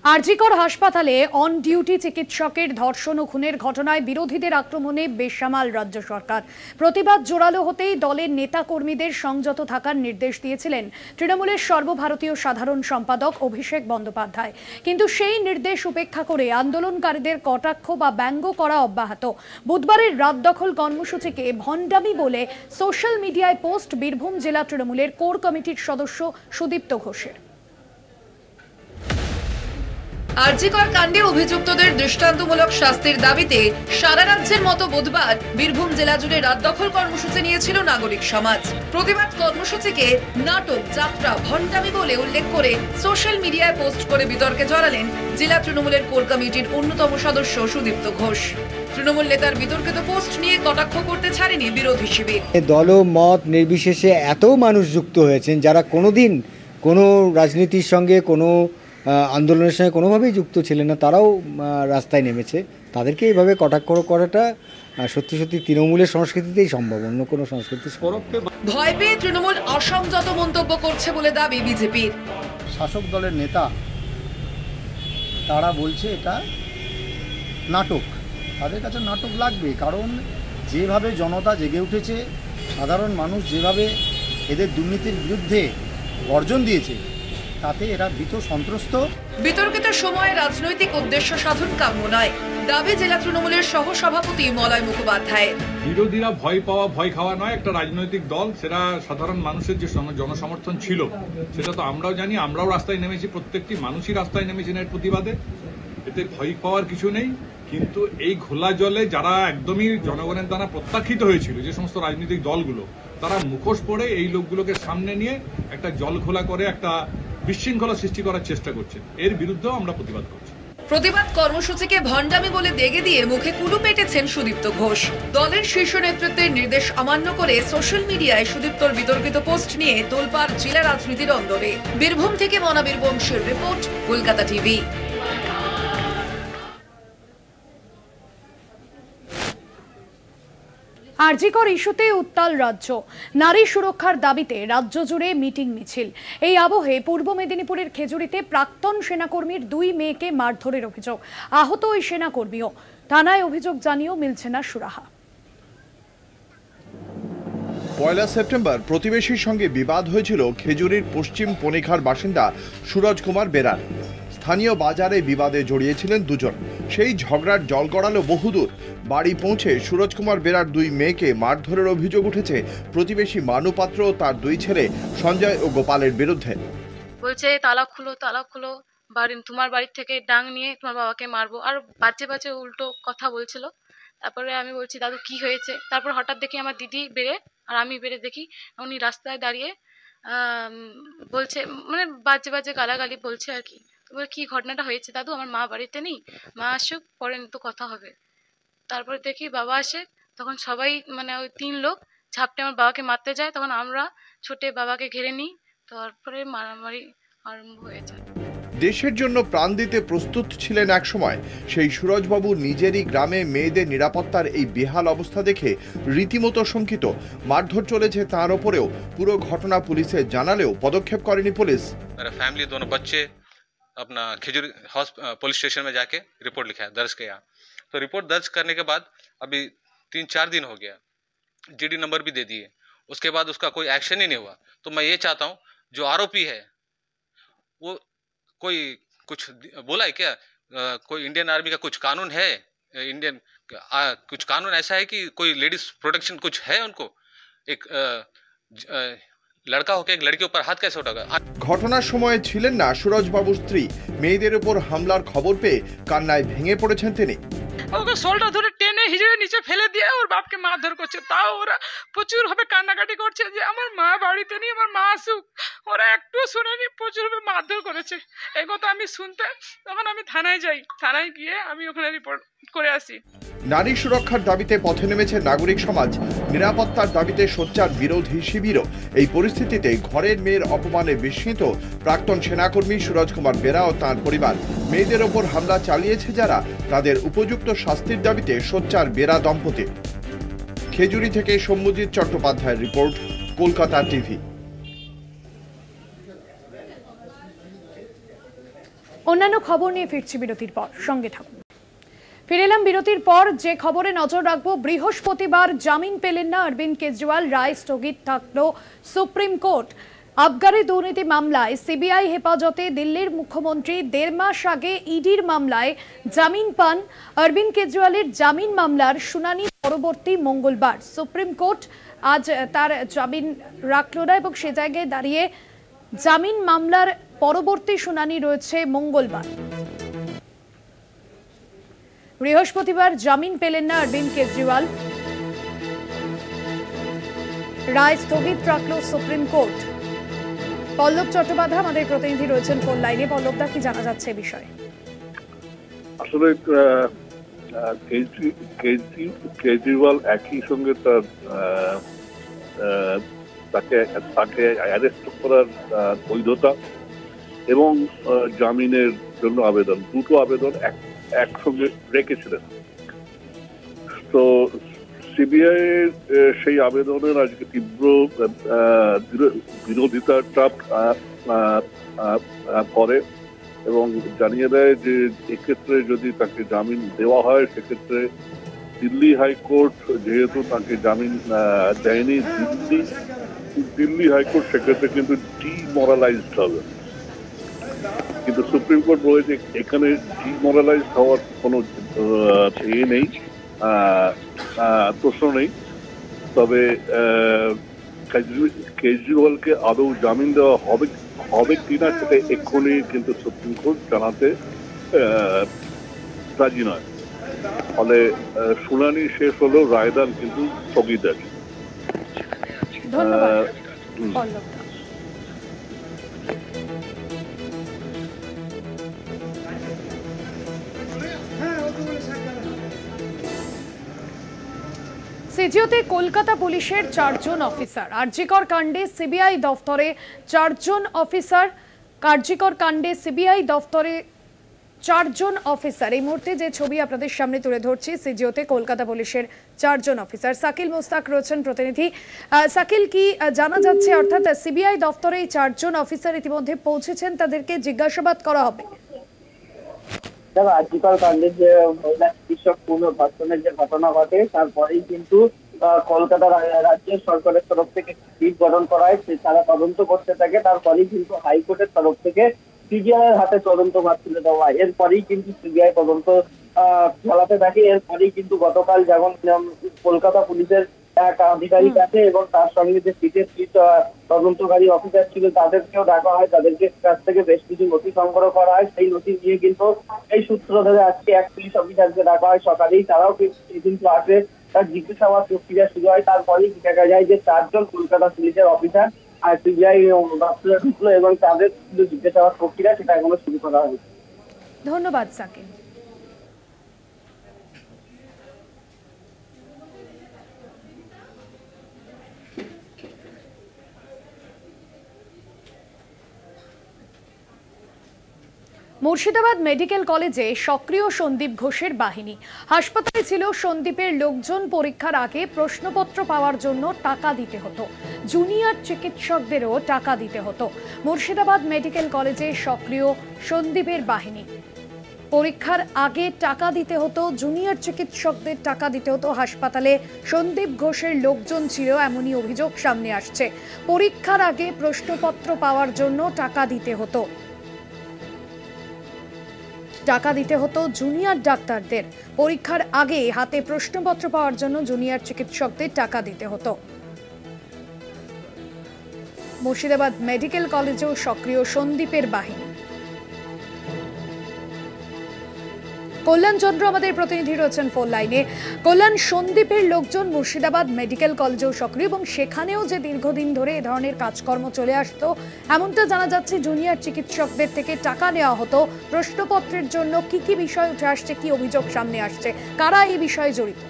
আরজিকর হাসপাতালে অন ডিউটি চিকিৎসকের ধর্ষণ ও খুনের ঘটনায় বিরোধীদের আক্রমণে বেসামাল রাজ্য সরকার। প্রতিবাদ জোরালো হতেই দলের নেতা কর্মীদের সংযত থাকার নির্দেশ দিয়েছিলেন তৃণমূলের সর্বভারতীয় সাধারণ সম্পাদক অভিষেক বন্দ্যোপাধ্যায়, কিন্তু সেই নির্দেশ উপেক্ষা করে আন্দোলনকারীদের কটাক্ষ বা ব্যঙ্গ করা অব্যাহত। বুধবারের রাত দখল কর্মসূচিকে ভণ্ডামি বলে সোশ্যাল মিডিয়ায় পোস্ট বীরভূম জেলা তৃণমূলের কোর কমিটির সদস্য সুদীপ্ত ঘোষের। আরজিকর কাণ্ডে অভিযুক্তদের দৃষ্টান্তমূলক শাস্তির দাবিতে সারা রাজ্যের মতো বুধবার বীরভূম জেলা জুড়ে রাত দখল কর্মসূচি নিয়েছিল নাগরিক সমাজ। প্রতিবাদ কর্মসূচিকে নাটক, যাত্রা, ভণ্ডামি বলে উল্লেখ করে সোশ্যাল মিডিয়ায় পোস্ট করে বিতর্কে জড়ালেন জেলা তৃণমূলের কোর কমিটির অন্যতম সদস্য সুদীপ্ত ঘোষ। তৃণমূল নেতার বিতর্কিত পোস্ট নিয়ে কটাক্ষ করতে ছাড়েনি বিরোধী শিবির। দল মত নির্বিশেষে এত মানুষ যুক্ত হয়েছেন যারা কোনোদিন কোনো রাজনীতির সঙ্গে, কোনো আন্দোলনের সঙ্গে কোনোভাবেই যুক্ত ছিলেন না, তারাও রাস্তায় নেমেছে। তাদেরকে এইভাবে কটাক্ষ করাটা সত্যি সত্যি তৃণমূলের সংস্কৃতিতেই সম্ভব, অন্য কোনো সংস্কৃতি। ভয় পেয়ে তৃণমূল অসংযত মন্তব্য করছে বলে দাবি বিজেপির। শাসক দলের নেতা তারা বলছে এটা নাটক। তাদের কাছে নাটক লাগবে, কারণ যেভাবে জনতা জেগে উঠেছে, সাধারণ মানুষ যেভাবে এদের দুর্নীতির বিরুদ্ধে গর্জন দিয়েছে, তাতে এরা ভীত সন্ত্রস্ত। বিতর্কিত সময়ে রাজনৈতিক উদ্দেশ্য সাধন কাম্য নয়, দাবি জেলা তৃণমূলের সহসভাপতি মলয় মুখোপাধ্যায়। বিরোধীরা ভয় পাওয়া ভয় খাওয়া নয়, একটা রাজনৈতিক দল, সেটা সাধারণ মানুষের যে জনসমর্থন ছিল সেটা তো আমরাও জানি, আমরাও রাস্তায় নেমেছি, প্রত্যেকটি মানুষই রাস্তায় নেমেছেন এর প্রতিবাদে। এতে ভয় পাওয়ার কিছু নেই, কিন্তু এই ঘোলা জলে যারা একদমই জনগণের দ্বারা প্রত্যাখ্যিত হয়েছিল, যে সমস্ত রাজনৈতিক দলগুলো, তারা মুখোশ পরে এই লোকগুলোকে সামনে নিয়ে একটা জল ঘোলা করে একটা বিশৃঙ্খলা সৃষ্টি করার চেষ্টা করছে। এর বিরুদ্ধেও আমরা প্রতিবাদ করছি। প্রতিবাদ কর্মসূচিকে ভণ্ডামি বলে দেগে দিয়ে মুখে কুলু পেটেছেন সুদীপ্ত ঘোষ। দলের শীর্ষ নেতৃত্বের নির্দেশ অমান্য করে সোশ্যাল মিডিয়ায় সুদীপ্তর বিতর্কিত পোস্ট নিয়ে তোলপাড় জেলা রাজনীতির অন্দরে। বীরভূম থেকে মনাবীর বংশের রিপোর্ট, কলকাতা টিভি। আরজিকর ইস্যুতে উত্তাল রাজ্য, নারী সুরক্ষার দাবিতে রাজ্য জুড়ে মিটিং মিছিল। এই আবহে পূর্ব মেদিনীপুরের খেজুরিতে প্রাক্তন সেনাকর্মীর 2 মেয়েকে মারধরের অভিযোগ, আহত ওই সেনাকর্মীও। থানায় অভিযোগ জানিয়েও মিলছে না সুরাহা। 1 সেপ্টেম্বর প্রতিবেশীর সঙ্গে বিবাদ হয়েছিল খেজুরির পশ্চিম পনিখার বাসিন্দা সুরজ কুমার বেরার। স্থানীয় বাজারে বিবাদে জড়িয়েছিলেন দুজন। সেই ঝগড়ার জল গড়ালো বহুদূর। বাড়ি পৌঁছে সুরজ কুমার বেরার 2 মেয়েকে মারধরের অভিযোগ উঠেছে প্রতিবেশী মানু পাত্র ও তার 2 ছেলে সঞ্জয় ও গোপালের বিরুদ্ধে। বলছে তালা খুলো, তোমার বাড়ি থেকে ডাং নিয়ে তোমার বাবাকে মারবো, আর বাজে উল্টো কথা বলছিল। তারপরে আমি বলছি দাদু কি হয়েছে? তারপর হঠাৎ দেখি আমার দিদি বেড়ে আর আমি বেড়ে দেখি উনি রাস্তায় দাঁড়িয়ে বলছে, মানে বাজে গালাগালি বলছে আর কি। কি ঘটনাটা হয়েছে দাদু? আমার মা বাড়িতে নেই, মা আসুক পরে তো কথা হবে। তারপরে দেখি বাবা আসে, তখন সবাই মানে ওই 3 লোক ঝাপটে আমার বাবাকে মারতে যায়। তখন আমরা ছোটে বাবাকে ঘিরে নিই, তারপরে মারামারি আরম্ভ হয়ে যায়। দেশের জন্য প্রাণ দিতে প্রস্তুত ছিলেন একসময় সেই সুরজবাবু নিজেরই গ্রামে মেয়েদের নিরাপত্তার এই বেহাল অবস্থা দেখে রীতিমতো শঙ্কিত। মারধর চলেছে তার ওপরেও। পুরো ঘটনা পুলিশে জানালেও পদক্ষেপ করেনি পুলিশ। मेरा फैमिली दोनों बच्चे अपना खिजूर पुलिस स्टेशन में जाके रिपोर्ट लिखा है, दर्ज किया। तो रिपोर्ट दर्ज करने के बाद अभी 3-4 दिन हो गया, जीडी नंबर भी दे दिए, उसके बाद उसका कोई एक्शन ही नहीं हुआ। तो मैं ये चाहता हूँ जो आरोपी है वो कोई कुछ बोला है क्या? कोई इंडियन आर्मी का कुछ कानून है? इंडियन कुछ कानून ऐसा है कि कोई लेडीज प्रोटेक्शन कुछ है उनको? एक लड़का होकर एक लड़की ऊपर हाथ कैसे उठागा? ঘটনার সময় ছিলেন না সুরজবাবুর স্ত্রী। মেয়েদের উপর হামলার খবর পেয়ে কান্নায় ভেঙে পড়েছেন তিনি। ওকে শোলটা ধরে টেনে হিজড়ে নিচে ফেলে দিয়ে ওর বাপকে মারধর করছে। তাও ওরা প্রচুর ভাবে কান্নাকাটি করছে যে আমার মা বাড়িতে নেই, আমার মা আসুক। ওরা একটু শুনেনি, প্রচুর ভাবে মারধর করেছে। এই কথা আমি শুনতে তখন আমি থানায় যাই, থানায় গিয়ে আমি ওখানে রিপোর্ট করে আসি। নারী সুরক্ষার দাবিতে পথে নেমেছে নাগরিক সমাজ। নিরাপত্তার দাবিতে সোচ্চার বিরোধী শিবিরও। এই পরিস্থিতিতে ঘরের মেয়ের অপমানে বিস্মিত প্রাক্তন সেনাকর্মী সুরজ কুমার বেরা ও তাঁর পরিবার। মেয়েদের ওপর হামলা চালিয়েছে যারা, তাদের উপযুক্ত শাস্তির দাবিতে সোচ্চার বেরা দম্পতি। খেজুরি থেকে সৌম্যজিৎ চট্টোপাধ্যায়ের রিপোর্ট, কলকাতা টিভি। অন্যান্য খবর নিয়ে ফিরছি বিরতির পর, সঙ্গে থাকুন। ফিরে এলাম বিরতির পর। যে খবরে নজর রাখবো, বৃহস্পতিবার জামিন পেলেন না অরবিন্দ কেজরিওয়াল, রায় স্থগিত থাকলো সুপ্রিম কোর্ট। আবগারি দুর্নীতি মামলায় সিবিআই হেফাজতে দিল্লির মুখ্যমন্ত্রী 1.5 মাস আগে ইডির মামলায় জামিন পান। অরবিন্দ কেজরিওয়ালের জামিন মামলার শুনানি পরবর্তী মঙ্গলবার। সুপ্রিম কোর্ট আজ তার জামিন রাখলো না এবং সে জায়গায় দাঁড়িয়ে জামিন মামলার পরবর্তী শুনানি রয়েছে মঙ্গলবার। বৃহস্পতিবার জামিন পেলেন না অরবিন্দ কেজরিওয়াল, রায় স্থগিত রাখলো সুপ্রিম কোর্ট। পল্লব চট্টোপাধ্যায় আমাদের প্রতিনিধি রয়েছেন ফোন লাইনে। পল্লবদা, কি জানা যাচ্ছে বিষয়ে? আসলে কেজরিওয়াল একই সঙ্গে তাকে অ্যারেস্ট করার বৈধতা এবং জামিনের জন্য আবেদন, দুটো আবেদন একসঙ্গে রেখেছিলেন। তো সিবিআই সেই আবেদনের আজকে তীব্র বিরোধিতার চাপ করে এবং জানিয়ে দেয় যে এক্ষেত্রে যদি তাকে জামিন দেওয়া হয় সেক্ষেত্রে দিল্লি হাইকোর্ট যেহেতু তাকে জামিন দেয়নি, দিল্লি হাইকোর্ট সেক্ষেত্রে কিন্তু ডিমোরালাইজড হবে। কিন্তু সুপ্রিম কোর্ট বলেছে এখানে ডিমোরালাইজড হওয়ার কোনো নেই, প্রশ্ন নেই। তবে কেজরিওয়ালকে আদৌ জামিন দেওয়া হবে কিনা সেটা এক্ষুনি কিন্তু সুপ্রিম কোর্ট জানাতে রাজি নয়। ফলে শুনানি শেষ হলেও রায়দান কিন্তু স্থগিত আছে। ধন্যবাদ। সিজিওতে কলকাতা পুলিশের 4 জন অফিসার। আরজিকর কাণ্ডে সিবিআই দফতরে 4 জন অফিসার। কার্যকর কাণ্ডে সিবিআই দফতরে 4 জন অফিসার। এই মুহূর্তে যে ছবি আপনাদের সামনে তুলে ধরছি, সিজিওতে কলকাতা পুলিশের 4 জন অফিসার। শাকিল মুস্তাক রয়েছেন প্রতিনিধি। শাকিল, কি জানা যাচ্ছে? অর্থাৎ সিবিআই দফতরে এই 4 জন অফিসার ইতিমধ্যে পৌঁছেছেন, তাদেরকে জিজ্ঞাসাবাদ করা হবে। দেখো, আজকাল কাণ্ডের যে মহিলা চিকিৎসক পুনর্বাসনের যে ঘটনা ঘটে তারপরেই কিন্তু কলকাতা রাজ্যের সরকারের তরফ থেকে টিম গঠন করা হয়, তারা তদন্ত করতে থাকে। তারপরেই কিন্তু হাইকোর্টের তরফ থেকে সিবিআই এর হাতে তদন্ত ভার তুলে দেওয়া হয়। এরপরেই কিন্তু সিবিআই তদন্ত চালাতে থাকে। এরপরেই কিন্তু গতকাল যেমন কলকাতা পুলিশের এক আধিকারিক আছে এবং তার সঙ্গে যে সিটের তদন্তকারী অফিসার ছিল তাদেরকেও ডাকা হয়, তাদেরকে কাছ থেকে বেশ কিছু নথি সংগ্রহ করা হয়। সেই নথি নিয়ে কিন্তু এই সূত্র ধরে আজকে এক পুলিশ অফিসারকে ডাকা হয় সকালেই, তারাও কিন্তু আসে, তার জিজ্ঞাসাবাদ প্রক্রিয়া শুরু হয়। তারপরেই দেখা যায় যে 4 জন কলকাতা পুলিশের অফিসার আর সিবিআই দপ্তরে ঢুকলো এবং তাদের জিজ্ঞাসাবাদ প্রক্রিয়া সেটা এখনো শুরু করা হয়েছে। ধন্যবাদ সাকিব। মুর্শিদাবাদ মেডিকেল কলেজে সক্রিয় সন্দীপ ঘোষের বাহিনী। হাসপাতালে ছিল সন্দীপের লোকজন। পরীক্ষার আগে প্রশ্নপত্র পাওয়ার জন্য টাকা দিতে হতো, জুনিয়র চিকিৎসকদেরও টাকা দিতে হতো। মুর্শিদাবাদ মেডিকেল কলেজে সক্রিয় সন্দীপের বাহিনী। পরীক্ষার আগে টাকা দিতে হতো, জুনিয়র চিকিৎসকদের টাকা দিতে হতো। হাসপাতালে সন্দীপ ঘোষের লোকজন ছিল, এমনই অভিযোগ সামনে আসছে। পরীক্ষার আগে প্রশ্নপত্র পাওয়ার জন্য টাকা দিতে হতো, টাকা দিতে হতো জুনিয়র ডাক্তারদের। পরীক্ষার আগে হাতে প্রশ্নপত্র পাওয়ার জন্য জুনিয়র চিকিৎসকদের টাকা দিতে হতো। মুর্শিদাবাদ মেডিকেল কলেজেও সক্রিয় সন্দীপের বাহিনী। কল্যাণ চন্দ্র আমাদের প্রতিনিধি রয়েছেন ফোন লাইনে। কল্যাণ, সন্দীপের লোকজন মুর্শিদাবাদ মেডিকেল কলেজেও সক্রিয় এবং সেখানেও যে দীর্ঘদিন ধরে এ ধরনের কাজকর্ম চলে আসতো, এমনটা জানা যাচ্ছে জুনিয়র চিকিৎসকদের থেকে টাকা নেওয়া হতো প্রশ্নপত্রের জন্য। কি কি বিষয় উঠে আসছে, কি অভিযোগ সামনে আসছে, কারা এই বিষয়ে জড়িত?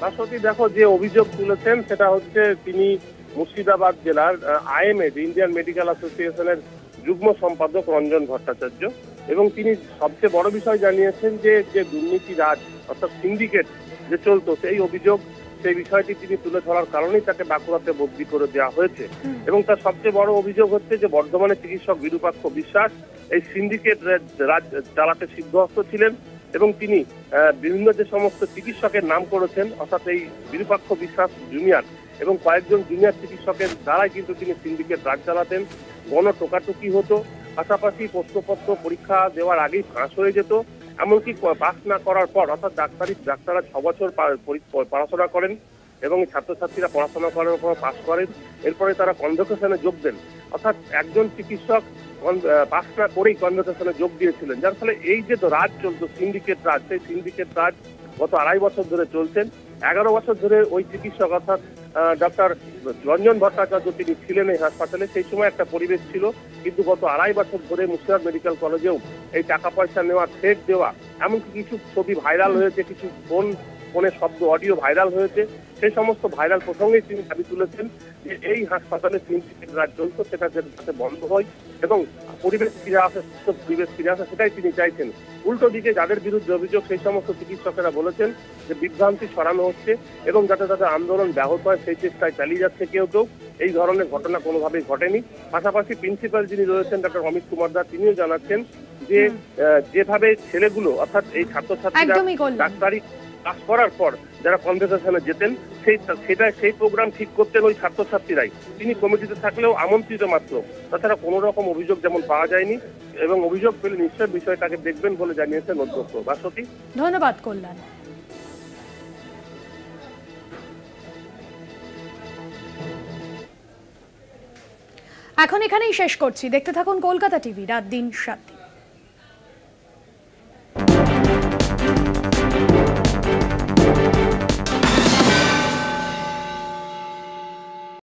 বাসতী, দেখো, যে অভিযোগ তুলেছেন সেটা হচ্ছে তিনি মুর্শিদাবাদ জেলার আইএমএড ইন্ডিয়ান মেডিকেল অ্যাসোসিয়েশনের যুগ্ম সম্পাদক রঞ্জন ভট্টাচার্য, এবং তিনি সবচেয়ে বড় বিষয় জানিয়েছেন যে দুর্নীতি রাজ অর্থাৎ সিন্ডিকেট যে চলতো সেই অভিযোগ, সেই বিষয়টি তিনি তুলে ধরার কারণেই তাকে বাঁকুড়াতে বদলি করে দেওয়া হয়েছে। এবং তার সবচেয়ে বড় অভিযোগ হচ্ছে যে বর্ধমানের চিকিৎসক বিরূপাক্ষ বিশ্বাস এই সিন্ডিকেট রাজ চালাতে সিদ্ধহস্ত ছিলেন এবং তিনি বিভিন্ন যে সমস্ত চিকিৎসকের নাম করেছেন, অর্থাৎ এই বিরূপাক্ষ বিশ্বাস জুনিয়র এবং কয়েকজন জুনিয়র চিকিৎসকের দ্বারাই কিন্তু তিনি সিন্ডিকেট রাজ চালাতেন। গণ টোকাটুকি হতো, পাশাপাশি প্রশ্নপত্র পরীক্ষা দেওয়ার আগেই ফাঁস হয়ে যেত। এমনকি পাস না করার পর, অর্থাৎ ডাক্তাররা 6 বছর পড়াশোনা করেন এবং ছাত্রছাত্রীরা পড়াশোনা করার পর পাস করেন, এরপরে তারা কনভোকেশনে যোগ দেন। অর্থাৎ একজন চিকিৎসক পাস না করেই কনভোকেশনে যোগ দিয়েছিলেন, যার ফলে এই যে রাজ চলতো সিন্ডিকেট রাজ, সেই সিন্ডিকেট রাজ গত 2.5 বছর ধরে চলছেন। 11 বছর ধরে ওই চিকিৎসক অর্থাৎ ডক্টর রঞ্জন ভট্টাচার্য তিনি ছিলেন এই হাসপাতালে। সেই সময় একটা পরিবেশ ছিল, কিন্তু গত 2.5 বছর ধরে মুর্শিদাবাদ মেডিকেল কলেজেও এই টাকা পয়সা নেওয়া, থ্রেট দেওয়া, এমনকি কিছু ছবি ভাইরাল হয়েছে, কিছু ফোনে শব্দ অডিও ভাইরাল হয়েছে। সেই সমস্ত ভাইরাল প্রসঙ্গেই তিনি দাবি তুলেছেন যে এই হাসপাতালে প্রিন্সিপাল রাজ চলতো সেটা যাতে বন্ধ হয় এবং পরিবেশ ফিরে আসে, সুস্থ পরিবেশ ফিরে আসে, সেটাই তিনি চাইছেন। উল্টো দিকে যাদের বিরুদ্ধে অভিযোগ সেই সমস্ত চিকিৎসকেরা বলেছেন যে বিভ্রান্তি ছড়ানো হচ্ছে এবং যাতে তাদের আন্দোলন ব্যাহত হয় সেই চেষ্টায় চালিয়ে যাচ্ছে কেউ কেউ। এই ধরনের ঘটনা কোনোভাবেই ঘটেনি। পাশাপাশি প্রিন্সিপাল যিনি রয়েছেন ডক্টর অমিত কুমার দাস, তিনিও জানাচ্ছেন যে যেভাবে ছেলেগুলো অর্থাৎ এই ছাত্রছাত্রীরা ডাক্তারি পাস করার পর যারা কনভোকেশনে যেতেন সেই প্রোগ্রাম ঠিক করতেন ওই ছাত্রছাত্রীরাই। তিনি কমিটিতে থাকলেও আমন্ত্রিত মাত্র, তাছাড়া কোনো রকম অভিযোগ যেমন পাওয়া যায়নি এবং অভিযোগ পেলে নিশ্চয় বিষয়টাকে দেখবেন বলে জানিয়েছেন অধ্যক্ষ। বাসতী, ধন্যবাদ কল্যাণ। এখন এখানেই শেষ করছি। দেখতে থাকুন কলকাতা টিভি, রাত দিন 7।